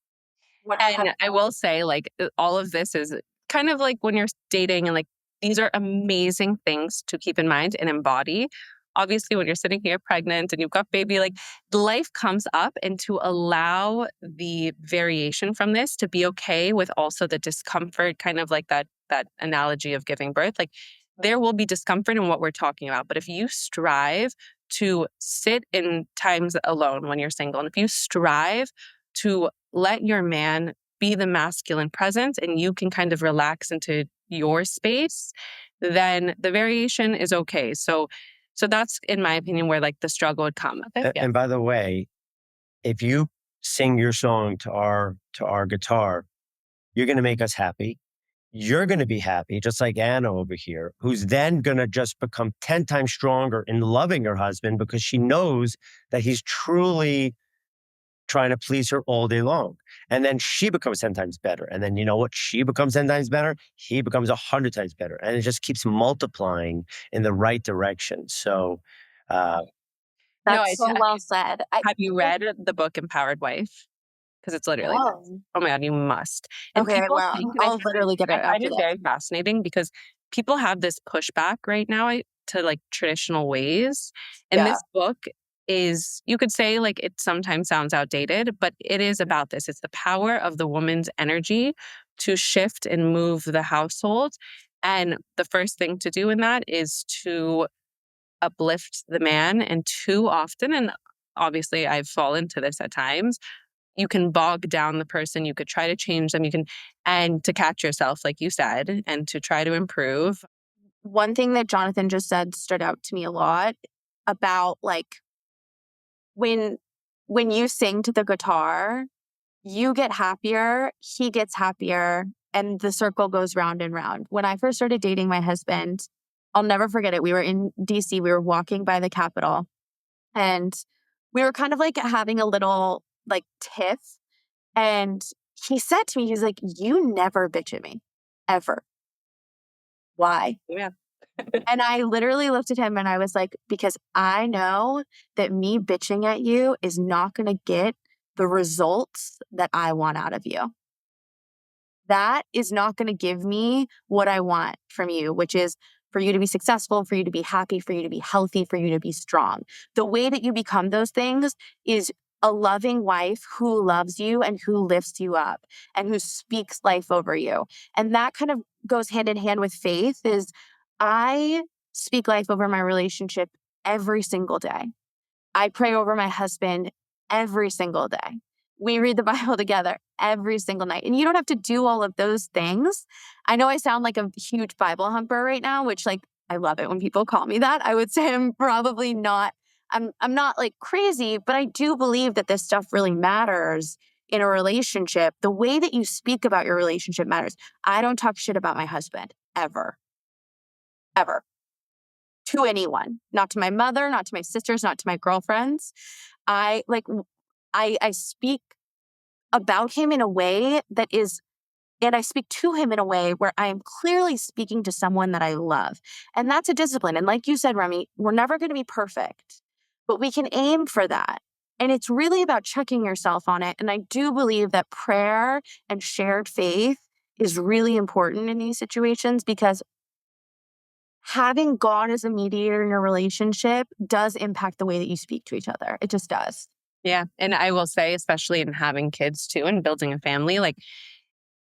And I will say, like, all of this is kind of like when you're dating and like, these are amazing things to keep in mind and embody. obviously when you're sitting here pregnant and you've got baby, like life comes up, and to allow the variation from this to be okay with also the discomfort, kind of like that analogy of giving birth, like there will be discomfort in what we're talking about. But if you strive to sit in times alone when you're single, and if you strive to let your man be the masculine presence and you can kind of relax into your space, then the variation is okay. So that's, in my opinion, where like the struggle would come. And by the way, if you sing your song to our guitar, you're going to make us happy. You're going to be happy, just like Anna over here, who's then going to just become 10 times stronger in loving her husband because she knows that he's truly trying to please her all day long. And then she becomes 10 times better. And then you know what? She becomes 10 times better. He becomes 100 times better. And it just keeps multiplying in the right direction. So, That's so well said. Have you read the book Empowered Wife? Because it's literally, No. oh my God, you must. And Okay, people well, think, I'll literally get it I find after it this. very fascinating because people have this pushback right now to like traditional ways. And this book is, you could say like it sometimes sounds outdated, but it is about this. It's the power of the woman's energy to shift and move the household. And the first thing to do in that is to uplift the man. And too often, and obviously I've fallen to this at times, you can bog down the person, you could try to change them, and to catch yourself, like you said, and to try to improve. One thing that Jonathan just said stood out to me a lot about like when you sing to the guitar, you get happier, he gets happier, and the circle goes round and round. When I first started dating my husband, I'll never forget it. We were in DC, we were walking by the Capitol, and we were kind of like having a little like tiff. And he said to me, he's like, "You never bitch at me, ever. Why?" Yeah. And I literally looked at him and I was like, because I know that me bitching at you is not going to get the results that I want out of you. That is not going to give me what I want from you, which is for you to be successful, for you to be happy, for you to be healthy, for you to be strong. The way that you become those things is a loving wife who loves you and who lifts you up and who speaks life over you. And that kind of goes hand in hand with faith. Is I speak life over my relationship every single day. I pray over my husband every single day. We read the Bible together every single night. And you don't have to do all of those things. I know I sound like a huge Bible humper right now, which like I love it when people call me that. I would say I'm probably not, I'm not like crazy, but I do believe that this stuff really matters in a relationship. The way that you speak about your relationship matters. I don't talk shit about my husband ever, ever. To anyone, not to my mother, not to my sisters, not to my girlfriends. I speak about him in a way that is, and I speak to him in a way where I am clearly speaking to someone that I love. And that's a discipline. And like you said, Remy, we're never going to be perfect, but we can aim for that. And it's really about checking yourself on it. And I do believe that prayer and shared faith is really important in these situations because having God as a mediator in your relationship does impact the way that you speak to each other. It just does. Yeah. And I will say, especially in having kids too and building a family, like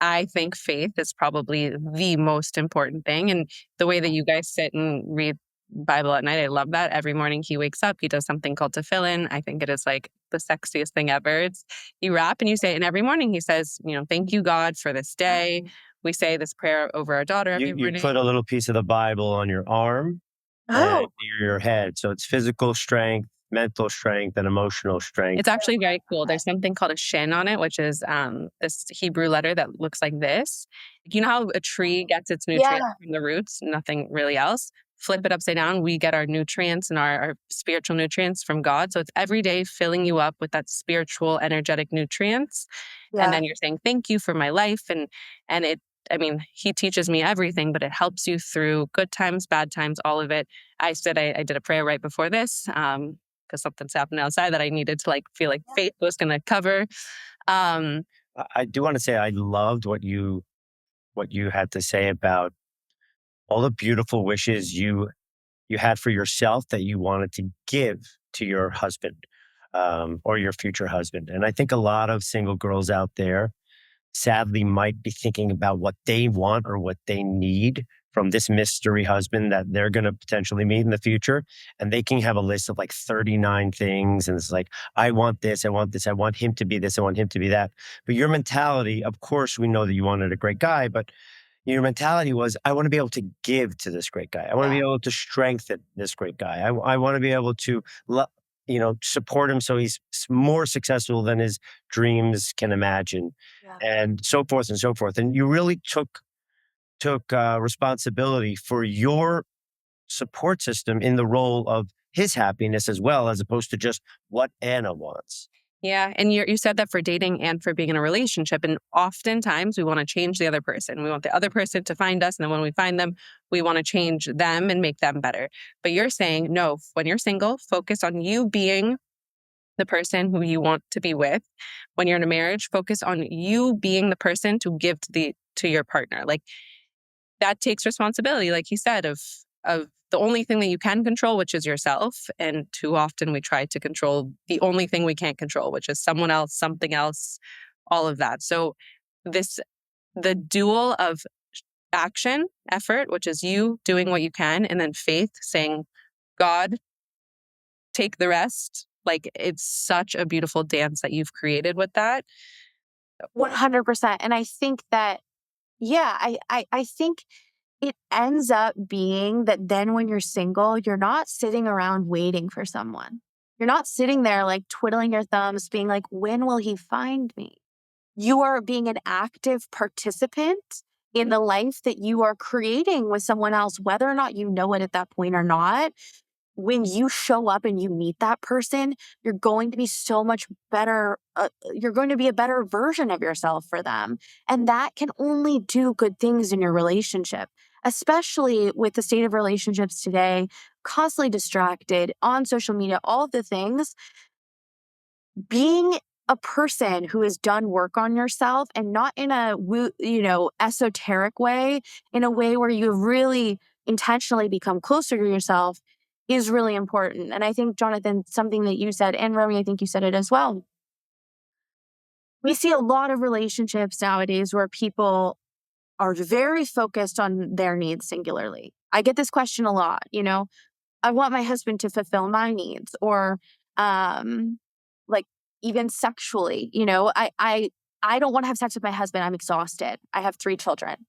I think faith is probably the most important thing. And the way that you guys sit and read Bible at night, I love that. Every morning he wakes up, he does something called tefillin. I think it is like the sexiest thing ever. It's you rap and you say, and every morning he says, thank you, God, for this day. We say this prayer over our daughter every morning. You put a little piece of the Bible on your arm and near your head. So it's physical strength, mental strength, and emotional strength. It's actually very cool. There's something called a shin on it, which is this Hebrew letter that looks like this. You know how a tree gets its nutrients from the roots, nothing really else? Flip it upside down, we get our nutrients and our spiritual nutrients from God. So it's every day filling you up with that spiritual, energetic nutrients. Yeah. And then you're saying, thank you for my life. And he teaches me everything, but it helps you through good times, bad times, all of it. I said I did a prayer right before this because something's happened outside that I needed to feel like faith was going to cover. I do want to say I loved what you had to say about all the beautiful wishes you you had for yourself that you wanted to give to your husband or your future husband. And I think a lot of single girls out there sadly might be thinking about what they want or what they need from this mystery husband that they're going to potentially meet in the future. And they can have a list of like 39 things. And it's like, I want this, I want this, I want him to be this, I want him to be that. But your mentality, of course, we know that you wanted a great guy, but your mentality was, I want to be able to give to this great guy. I want to be able to strengthen this great guy. I want to be able to support him so he's more successful than his dreams can imagine, and so forth and so forth. And you really took responsibility for your support system in the role of his happiness as well, as opposed to just what Anna wants. Yeah. And you said that for dating and for being in a relationship. And oftentimes we want to change the other person. We want the other person to find us. And then when we find them, we want to change them and make them better. But you're saying, no, when you're single, focus on you being the person who you want to be with. When you're in a marriage, focus on you being the person to give to your partner. Like, that takes responsibility, like you said, of the only thing that you can control, which is yourself. And too often we try to control the only thing we can't control, which is someone else, something else, all of that. So the dual of action, effort, which is you doing what you can, and then faith, saying, God, take the rest. Like, it's such a beautiful dance that you've created with that. 100%. And I think that, I think it ends up being that then when you're single, you're not sitting around waiting for someone. You're not sitting there like twiddling your thumbs, being like, when will he find me? You are being an active participant in the life that you are creating with someone else, whether or not you know it at that point or not. When you show up and you meet that person, you're going to be so much better. You're going to be a better version of yourself for them. And that can only do good things in your relationship, especially with the state of relationships today, constantly distracted on social media, all of the things. Being a person who has done work on yourself, and not in a esoteric way, in a way where you've really intentionally become closer to yourself, is really important. And I think, Jonathan, something that you said, and Romy, I think you said it as well. We see a lot of relationships nowadays where people are very focused on their needs singularly. I get this question a lot, I want my husband to fulfill my needs, or like even sexually, I don't want to have sex with my husband. I'm exhausted. I have 3 children.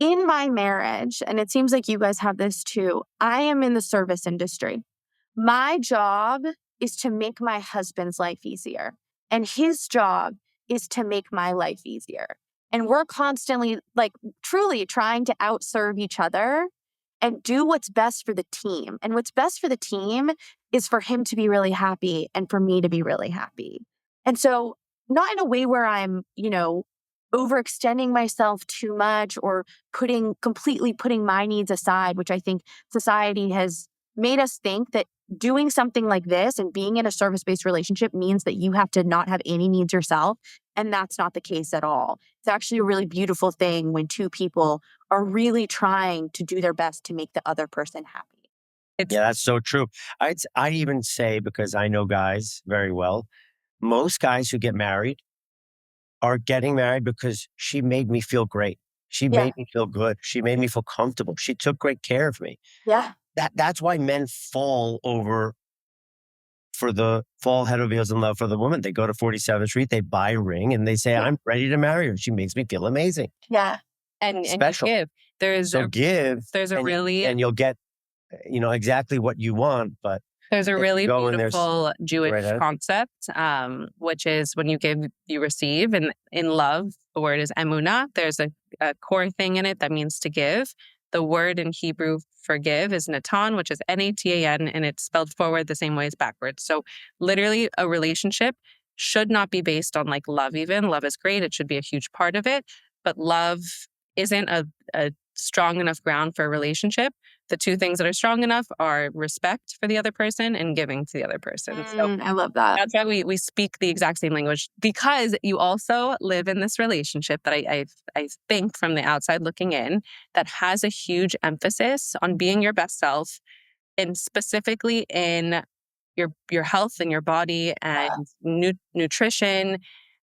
In my marriage, and it seems like you guys have this too, I am in the service industry. My job is to make my husband's life easier, and his job is to make my life easier. And we're constantly, like, truly trying to outserve each other and do what's best for the team. And what's best for the team is for him to be really happy and for me to be really happy. And so, not in a way where I'm, overextending myself too much, or completely putting my needs aside, which I think society has made us think that doing something like this and being in a service-based relationship means that you have to not have any needs yourself. And that's not the case at all. It's actually a really beautiful thing when 2 people are really trying to do their best to make the other person happy. Yeah, that's so true. I'd even say, because I know guys very well, most guys who get married are getting married because she made me feel great. She made me feel good. She made me feel comfortable. She took great care of me. Yeah. That's why men fall head over heels in love for the woman. They go to 47th Street, they buy a ring, and they say, I'm ready to marry her. She makes me feel amazing. Yeah. And Special. give. There's a really, and you'll get, exactly what you want, but there's a really beautiful Jewish right concept, which is when you give, you receive. And in love, the word is emunah. There's a core thing in it that means to give. The word in Hebrew for give is natan, which is N-A-T-A-N, and it's spelled forward the same way as backwards. So literally, a relationship should not be based on like love even. Love is great. It should be a huge part of it. But love isn't a strong enough ground for a relationship the two things that are strong enough are respect for the other person and giving to the other person. So I love that. that's why we speak the exact same language, because you also live in this relationship that I think from the outside looking in that has a huge emphasis on being your best self, and specifically in your health and your body and nutrition,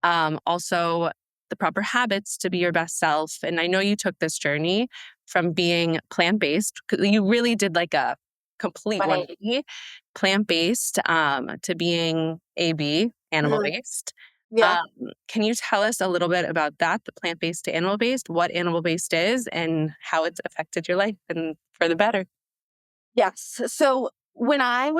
also the proper habits to be your best self. And I know you took this journey from being plant-based. You really did like a complete 180, plant-based, to being AB, animal-based. Yeah. Can you tell us a little bit about that, the plant-based to animal-based, what animal-based is and how it's affected your life and for the better? Yes. So when I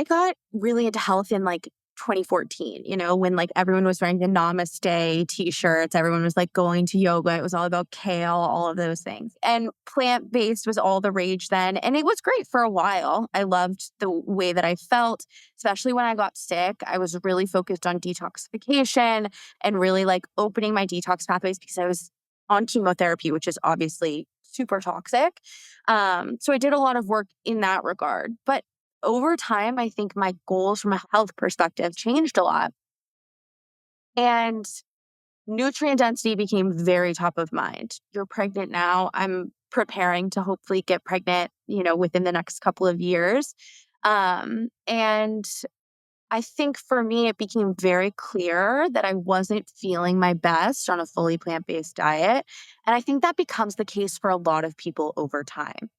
got really into health in like 2014, when like everyone was wearing the Namaste t-shirts, everyone was like going to yoga. It was all about kale, all of those things. And plant-based was all the rage then. And it was great for a while. I loved the way that I felt, especially when I got sick. I was really focused on detoxification and really like opening my detox pathways because I was on chemotherapy, which is obviously super toxic. So I did a lot of work in that regard. But over time, I think my goals from a health perspective changed a lot. And nutrient density became very top of mind. You're pregnant now. I'm preparing to hopefully get pregnant, within the next couple of years. And I think for me, it became very clear that I wasn't feeling my best on a fully plant-based diet. And I think that becomes the case for a lot of people over time.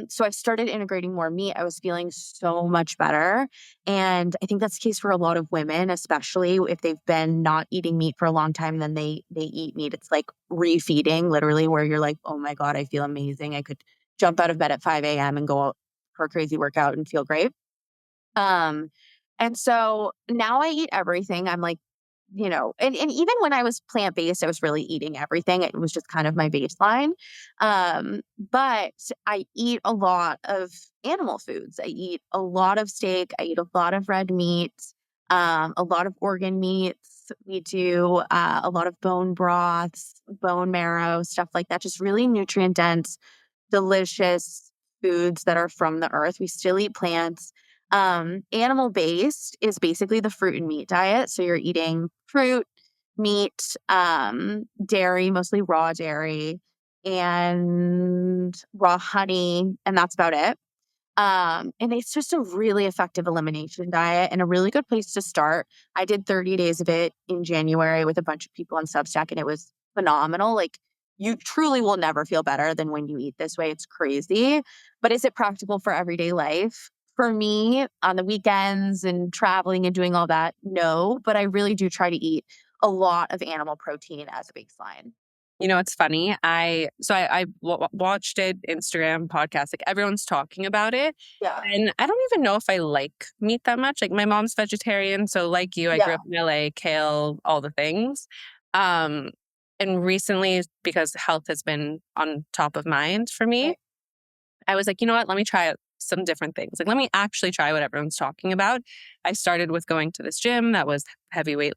So I started integrating more meat. I was feeling so much better. And I think that's the case for a lot of women, especially if they've been not eating meat for a long time, then they eat meat. It's like refeeding, literally, where you're like, oh my God, I feel amazing. I could jump out of bed at 5 a.m. and go out for a crazy workout and feel great. Um, and so now I eat everything. I'm like, and even when I was plant-based, I was really eating everything. It was just kind of my baseline. But I eat a lot of animal foods. I eat a lot of steak. I eat a lot of red meat, a lot of organ meats. We do a lot of bone broths, bone marrow, stuff like that. Just really nutrient dense, delicious foods that are from the earth. We still eat plants. Animal based is basically the fruit and meat diet. So you're eating fruit, meat, dairy, mostly raw dairy, and raw honey, and that's about it. And it's just a really effective elimination diet and a really good place to start. I did 30 days of it in January with a bunch of people on Substack, and it was phenomenal. Like, you truly will never feel better than when you eat this way. It's crazy. But is it practical for everyday life? For me, on the weekends and traveling and doing all that, no. But I really do try to eat a lot of animal protein as a baseline. It's funny. I watched it, Instagram, podcast, like everyone's talking about it. Yeah. And I don't even know if I like meat that much. Like my mom's vegetarian. So like you, I grew up in LA, kale, all the things. And recently, because health has been on top of mind for me, Right. I was like, you know what, let me try some different things. Like, let me actually try what everyone's talking about. I started with going to this gym that was heavyweight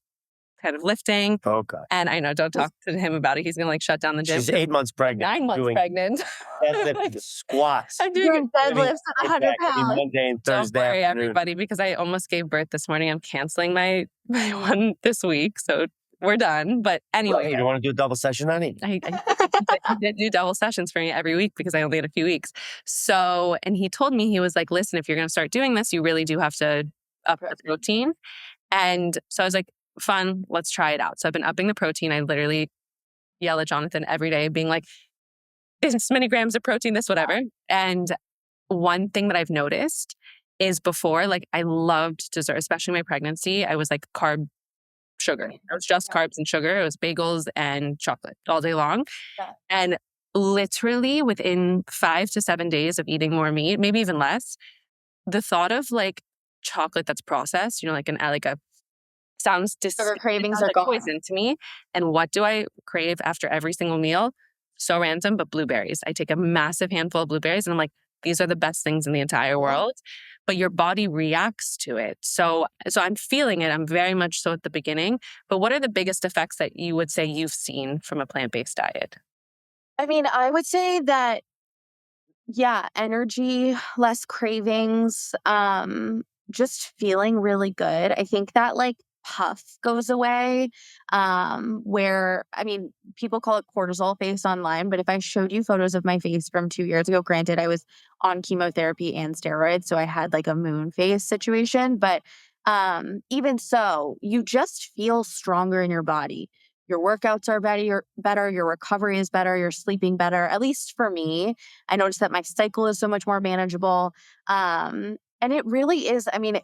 kind of lifting. Oh, God. And I know, don't talk to him about it. He's going to like shut down the gym. She's 8 months pregnant. 9 months doing pregnant. deadlift, squats. I'm doing Deadlifts at 100 pounds. Monday and Don't Thursday worry, afternoon. everybody, because I almost gave birth this morning. I'm canceling my one this week. So we're done. But anyway. You want to do a double session, honey? I did do double sessions for me every week because I only had a few weeks. So, and he told me, he was like, listen, if you're going to start doing this, you really do have to up the protein. And so I was like, fun, let's try it out. So I've been upping the protein. I literally yell at Jonathan every day being like, this many grams of protein, this, whatever. And one thing that I've noticed is before, like I loved dessert, especially my pregnancy. I was like carb sugar. It was just carbs and sugar. It was bagels and chocolate all day long. Yeah. And literally within 5 to 7 days of eating more meat, maybe even less, the thought of like chocolate that's processed, like a sounds Sugar cravings sounds are like gone. poison to me. And what do I crave after every single meal? So random, but blueberries. I take a massive handful of blueberries and I'm like, these are the best things in the entire world. But your body reacts to it. So I'm feeling it. I'm very much so at the beginning. But what are the biggest effects that you would say you've seen from a plant-based diet? I mean, I would say that Yeah, energy, less cravings, just feeling really good. I think that like puff goes away. Where I mean, people call it cortisol face online, but if I showed you photos of my face from 2 years ago, granted I was on chemotherapy and steroids, so I had like a moon face situation, but even so, you just feel stronger in your body. Your workouts are better, your recovery is better, you're sleeping better. At least for me, I noticed that my cycle is so much more manageable. And it really is, I mean,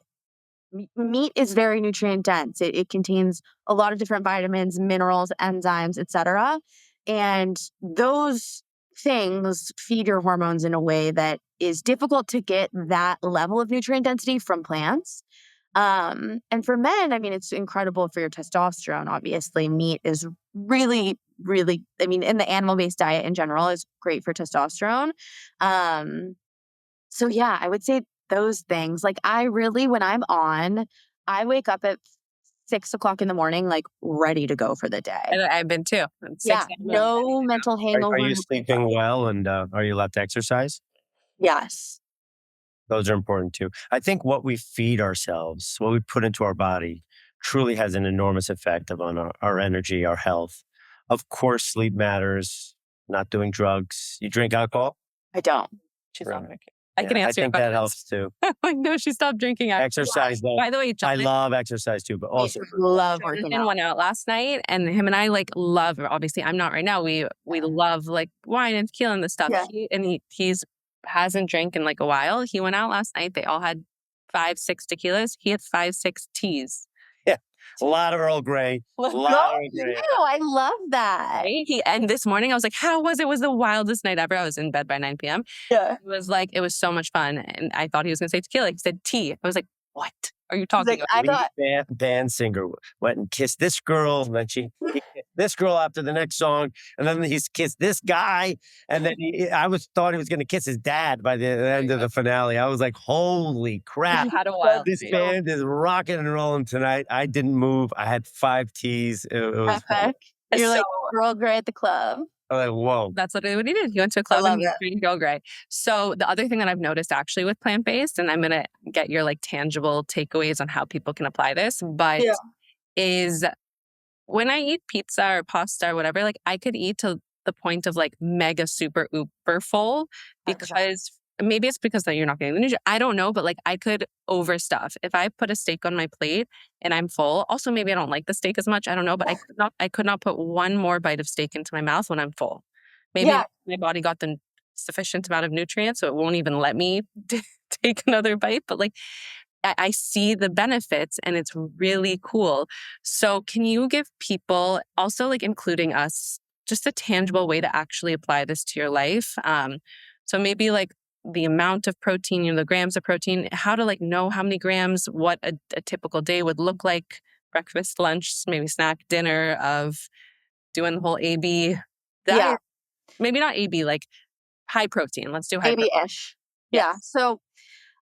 meat is very nutrient dense. It contains a lot of different vitamins, minerals, enzymes, etc. And those things feed your hormones in a way that is difficult to get that level of nutrient density from plants. And for men, I mean, it's incredible for your testosterone. Obviously, meat is really, really, I mean, in the animal-based diet in general is great for testosterone. Um, so yeah, I would say those things. Like I really, when I'm on, I wake up at 6 o'clock in the morning, like ready to go for the day. And I've been too. I'm Yeah, 6 a.m. no mental Are hangover. you No brain sleeping fog. well, and are you allowed to exercise? Yes. Those are important too. I think what we feed ourselves, what we put into our body, truly has an enormous effect on our energy, our health. Of course, sleep matters, not doing drugs. You drink alcohol? I don't. She's Right. not drinking. I can Yeah, I answer your think that questions. helps too. Like, no, she stopped drinking. Exercise, though. By the way, I Jonathan, love exercise too, but also Love working Jonathan out. went out last night, and him and I like love. Obviously, I'm not right now. We love like wine and tequila and this stuff. Yeah. He's hasn't drank in like a while. He went out last night. They all had 5-6 tequilas. He had 5-6 teas. yeah, a lot of Earl Grey. A Let's lot go. of Earl Grey. Ew, I love that. Right? And this morning I was like, how was it? It was the wildest night ever. I was in bed by 9 p.m. Yeah. It was so much fun. And I thought he was going to say tequila. He said tea. I was like, what are you talking Like, about? I Lead thought, band singer went and kissed this girl, and then he kissed this girl after the next song, and then he's kissed this guy, and then thought he was going to kiss his dad by the end of the finale. I was like, holy crap. Had a wild This night. band is rocking and rolling tonight. I didn't move. I had 5 teas. It was epic. You're So- like Earl Grey at the club. I'm like, whoa. That's literally what he did. He went to a club love and he was it. drinking Girl Grey. So the other thing that I've noticed actually with plant-based, and I'm going to get your like tangible takeaways on how people can apply this, but Yeah. is when I eat pizza or pasta or whatever, like I could eat to the point of like mega super uber full, because maybe it's because that you're not getting the nutrition. I don't know, but like I could overstuff. If I put a steak on my plate and I'm full, also maybe I don't like the steak as much. I don't know, but I could not put one more bite of steak into my mouth when I'm full. Maybe Yeah. my body got the sufficient amount of nutrients, so it won't even let me take another bite. But like I see the benefits and it's really cool. So can you give people, also like including us, just a tangible way to actually apply this to your life? So maybe like the amount of protein, the grams of protein, how to like know how many grams, what a typical day would look like, breakfast, lunch, maybe snack, dinner, of doing the whole AB diet. Yeah. Maybe not AB, like high protein. Let's do high protein. Maybe-ish. Yeah. So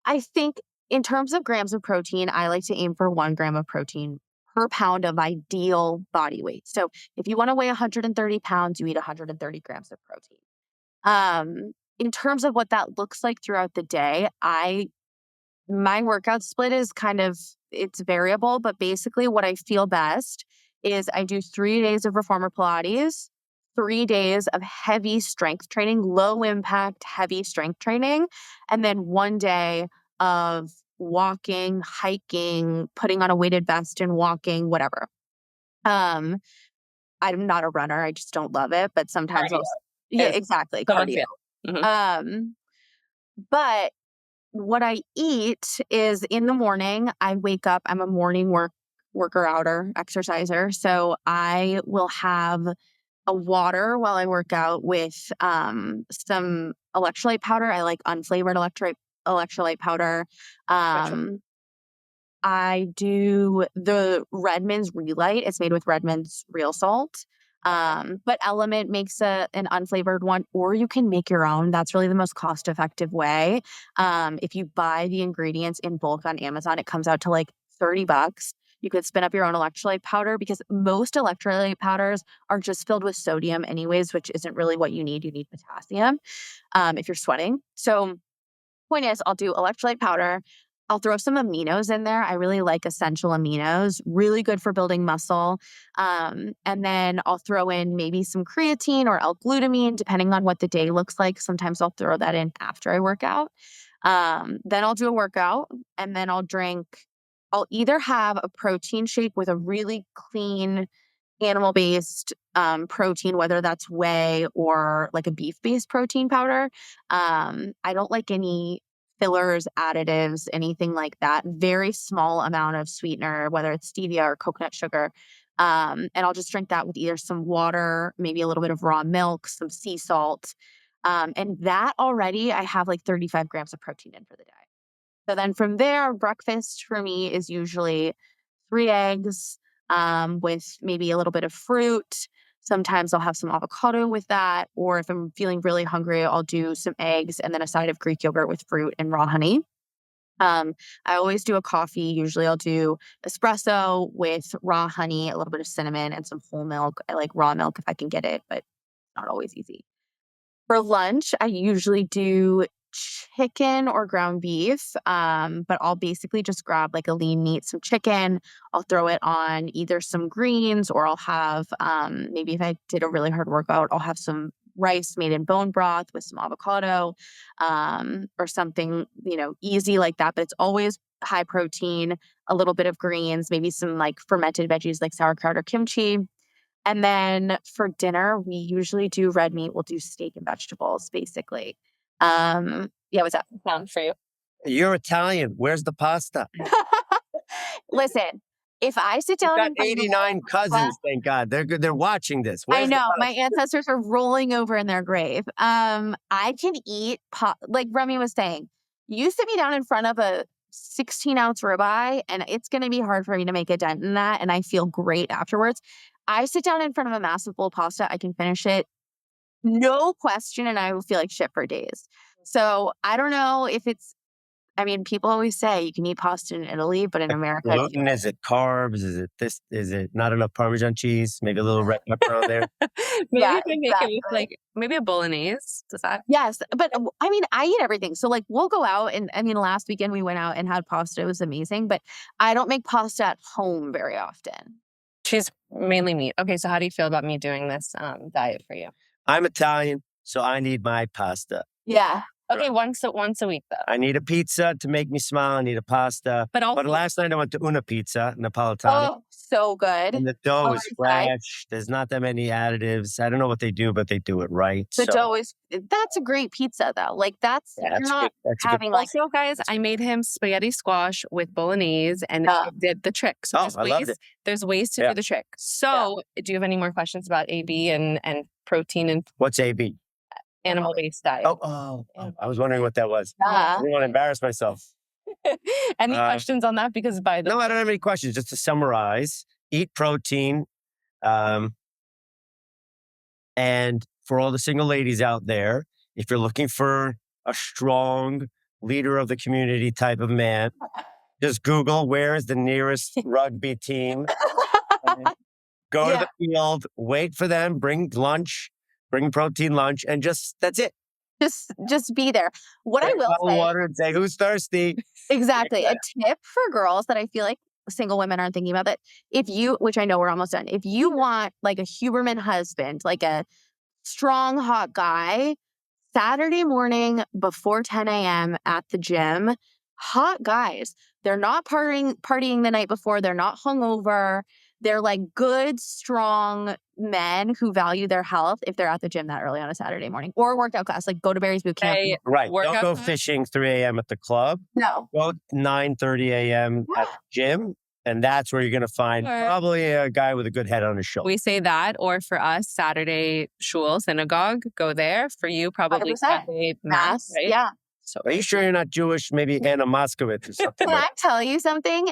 I think in terms of grams of protein, I like to aim for 1 gram of protein per pound of ideal body weight. So if you want to weigh 130 pounds, you eat 130 grams of protein. In terms of what that looks like throughout the day, my workout split is it's variable, but basically what I feel best is I do 3 days of reformer Pilates, 3 days of heavy strength training, low impact, heavy strength training, and then 1 day of walking, hiking, putting on a weighted vest and walking, whatever. I'm not a runner. I just don't love it, but sometimes Yes. exactly. Someone Cardio. feel. Mhm. But what I eat is in the morning, I wake up, I'm a morning worker outer exerciser. So I will have a water while I work out with some electrolyte powder. I like unflavored electrolyte powder. I do the Redmond's Relight. It's made with Redmond's real salt. But Element makes an unflavored one, or you can make your own. That's really the most cost-effective way. If you buy the ingredients in bulk on Amazon, it comes out to like $30. You could spin up your own electrolyte powder because most electrolyte powders are just filled with sodium anyways, which isn't really what you need. You need potassium if you're sweating. So point is, I'll do electrolyte powder. I'll throw some aminos in there. I really like essential aminos, really good for building muscle. And then I'll throw in maybe some creatine or L-glutamine, depending on what the day looks like. Sometimes I'll throw that in after I work out. Then I'll do a workout, and then I'll either have a protein shake with a really clean animal-based protein, whether that's whey or like a beef-based protein powder. I don't like any fillers, additives, anything like that. Very small amount of sweetener, whether it's stevia or coconut sugar. And I'll just drink that with either some water, maybe a little bit of raw milk, some sea salt. And that already, I have like 35 grams of protein in for the day. So then from there, breakfast for me is usually 3 eggs with maybe a little bit of fruit. Sometimes I'll have some avocado with that. Or if I'm feeling really hungry, I'll do some eggs and then a side of Greek yogurt with fruit and raw honey. I always do a coffee. Usually I'll do espresso with raw honey, a little bit of cinnamon, and some whole milk. I like raw milk if I can get it, but not always easy. For lunch, I usually do chicken or ground beef, but I'll basically just grab like a lean meat, some chicken. I'll throw it on either some greens, or I'll have, maybe if I did a really hard workout, I'll have some rice made in bone broth with some avocado, or something, easy like that. But it's always high protein, a little bit of greens, maybe some like fermented veggies like sauerkraut or kimchi. And then for dinner, we usually do red meat. We'll do steak and vegetables, basically. Yeah, what's that sound for you? You're Italian. Where's the pasta? Listen, if I sit You've down got and 89 cousins, thank God. They're good. They're watching this. I Where's the know my pasta? ancestors are rolling over in their grave. I can eat like Remy was saying. You sit me down in front of a 16-ounce ribeye, and it's going to be hard for me to make a dent in that, and I feel great afterwards. I sit down in front of a massive bowl of pasta. I can finish it, no question, and I will feel like shit for days. So I don't know if people always say you can eat pasta in Italy, but in America, Gluten, is it carbs? Is it this? Is it not enough Parmesan cheese? Maybe a little red pepper on there? Maybe Yeah, if we make it with exactly. like maybe a bolognese. Does that? Yes, but I eat everything. So like we'll go out, and last weekend we went out and had pasta. It was amazing, but I don't make pasta at home very often. She's mainly meat. Okay, so how do you feel about me doing this diet for you? I'm Italian, so I need my pasta. Yeah. Okay, once a week though. I need a pizza to make me smile. I need a pasta. But also- last night I went to Una Pizza, Napolitana. Oh, so good. And the dough is Inside. fresh. There's not that many additives. I don't know what they do, but they do it right. The dough that's a great pizza though. Like that's you're not That's having like Also, guys, I made him spaghetti squash with bolognese, and it did the trick. So I loved it. There's ways to do the trick. So, do you have any more questions about AB and protein and What's AB? animal-based diet? Oh, I was wondering what that was. Uh-huh. I didn't want to embarrass myself. Any questions on that? Because by the No, I don't have any questions. Just to summarize, eat protein. And for all the single ladies out there, if you're looking for a strong leader of the community type of man, just Google where is the nearest rugby team. Go to the field, wait for them, bring protein lunch, and that's it. Just be there. What I will say, water and say, who's thirsty? exactly. A tip for girls that I feel like single women aren't thinking about, that which I know we're almost done, if you want like a Huberman husband, like a strong, hot guy, Saturday morning before 10 a.m. at the gym, hot guys, they're not partying the night before. They're not hungover. They're like good, strong men who value their health if they're at the gym that early on a Saturday morning, or a workout class, like go to Barry's Boot Camp. Right. Don't go fishing 3 a.m. at the club. No. Go 9:30 a.m. at the gym. And that's where you're going to find probably a guy with a good head on his shoulder. We say that, or for us, Saturday shul, synagogue, go there. For you, probably 100%. Saturday mass, right? Yeah. So Are you sure you're not Jewish? Maybe Anna Moskowitz or something. Can I tell you something?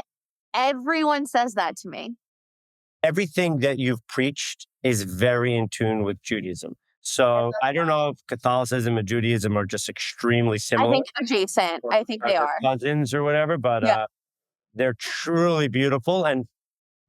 Everyone says that to me. Everything that you've preached is very in tune with Judaism. So I don't know if Catholicism and Judaism are just extremely similar. I think adjacent. I think they are. Cousins or whatever, but they're truly beautiful. And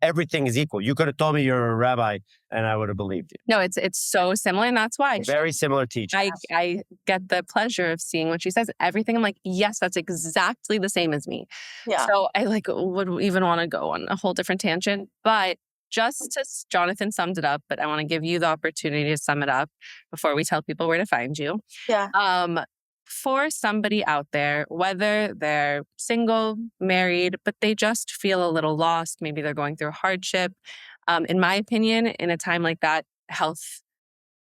everything is equal. You could have told me you're a rabbi and I would have believed you. No, it's so similar. And that's why Very similar teaching. I get the pleasure of seeing what she says. Everything, I'm like, yes, that's exactly the same as me. Yeah. So I like would even want to go on a whole different tangent. But Jonathan summed it up, but I want to give you the opportunity to sum it up before we tell people where to find you. Yeah. For somebody out there, whether they're single, married, but they just feel a little lost, maybe they're going through hardship. In my opinion, in a time like that, health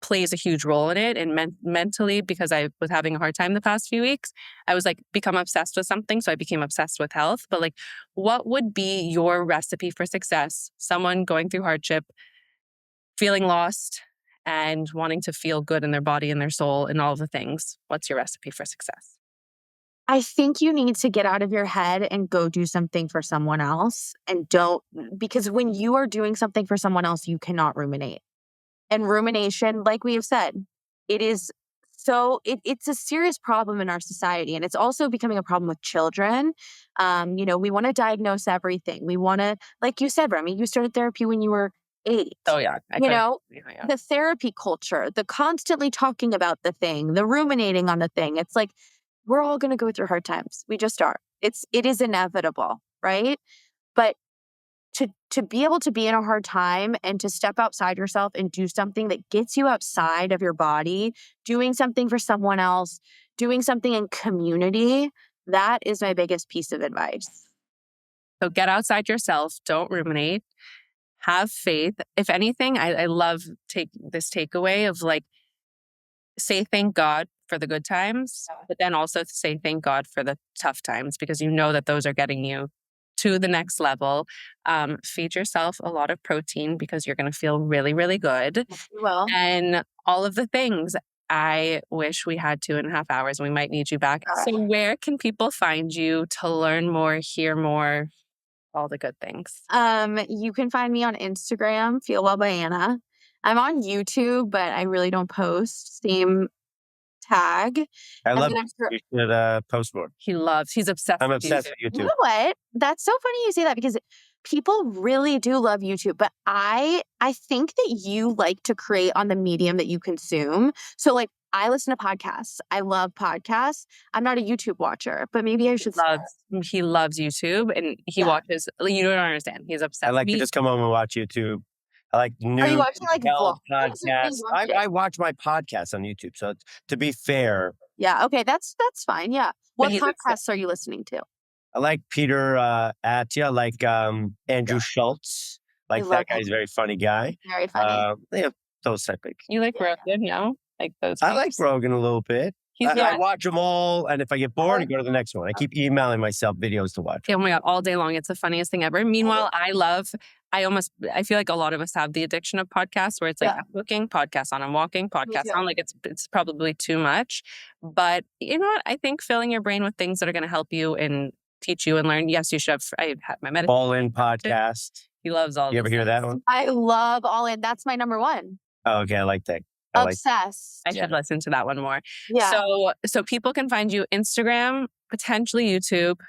plays a huge role in it. And mentally, because I was having a hard time the past few weeks, I was like, become obsessed with something. So I became obsessed with health. But like, what would be your recipe for success? Someone going through hardship, feeling lost, and wanting to feel good in their body and their soul and all the things. What's your recipe for success? I think you need to get out of your head and go do something for someone else. Because when you are doing something for someone else, you cannot ruminate. And rumination, like we have said, it's a serious problem in our society. And it's also becoming a problem with children. We want to diagnose everything. We want to, like you said, Remy, you started therapy when you were 8. Oh, yeah. The therapy culture, the constantly talking about the thing, the ruminating on the thing. It's like, we're all going to go through hard times. We just are. It is inevitable, right? But to be able to be in a hard time and to step outside yourself and do something that gets you outside of your body, doing something for someone else, doing something in community, that is my biggest piece of advice. So get outside yourself. Don't ruminate. Have faith. If anything, I love this takeaway of like, say thank God for the good times, but then also say thank God for the tough times, because you know that those are getting you to the next level. Feed yourself a lot of protein because you're going to feel really, really good. You will. And all of the things. I wish we had 2.5 hours. We might need you back. So where can people find you to learn more, hear more, all the good things? You can find me on Instagram, Feel Well by Anna. I'm on YouTube, but I really don't post. Same tag. I love it. You should post more. He's obsessed I'm with obsessed YouTube. with YouTube. You know what? That's so funny you say that, because people really do love YouTube, but I think that you like to create on the medium that you consume. So like, I listen to podcasts. I love podcasts. I'm not a YouTube watcher, but maybe I should. He loves YouTube, and he watches. You don't understand. He's obsessed. I like to just come home and watch YouTube. I like new. Are you watching like health vlogs? podcasts? I watch my podcasts on YouTube. So to be fair, yeah, okay, that's fine. Yeah, what podcasts are you listening to? I like Peter Attia. I like Andrew Schultz. Like that guy. He's a very funny guy. Very funny. Those type of. You like Rogan, no? Like those. I like Rogan a little bit. I watch them all, and if I get bored, I go to the next one. I keep emailing myself videos to watch. Oh my God, all day long. It's the funniest thing ever. Meanwhile, I feel like a lot of us have the addiction of podcasts where it's like, I'm cooking, podcast on, I'm walking, podcast on. Like it's probably too much. But you know what? I think filling your brain with things that are going to help you and teach you and learn. Yes, you should have. I had my meditation. All In podcast. He loves all. You ever hear that one? I love All In. That's my number one. Oh, okay, I like that. Obsessed. I should listen to that one more. Yeah. So people can find you Instagram, potentially YouTube,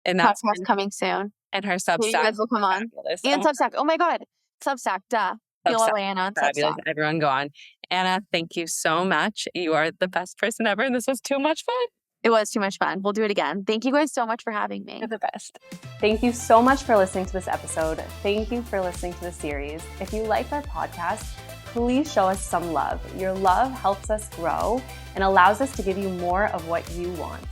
and that's podcast coming soon. And her Substack. You guys will come on. And Substack. Oh my God. Substack. Duh. Feel Well by Anna on Substack. Everyone go on. Anna, thank you so much. You are the best person ever, and this was too much fun. It was too much fun. We'll do it again. Thank you guys so much for having me. You're the best. Thank you so much for listening to this episode. Thank you for listening to the series. If you like our podcast, please show us some love. Your love helps us grow and allows us to give you more of what you want.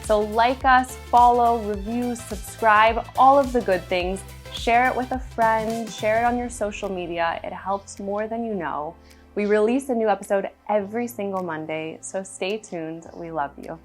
So like us, follow, review, subscribe, all of the good things. Share it with a friend, share it on your social media. It helps more than you know. We release a new episode every single Monday, so stay tuned. We love you.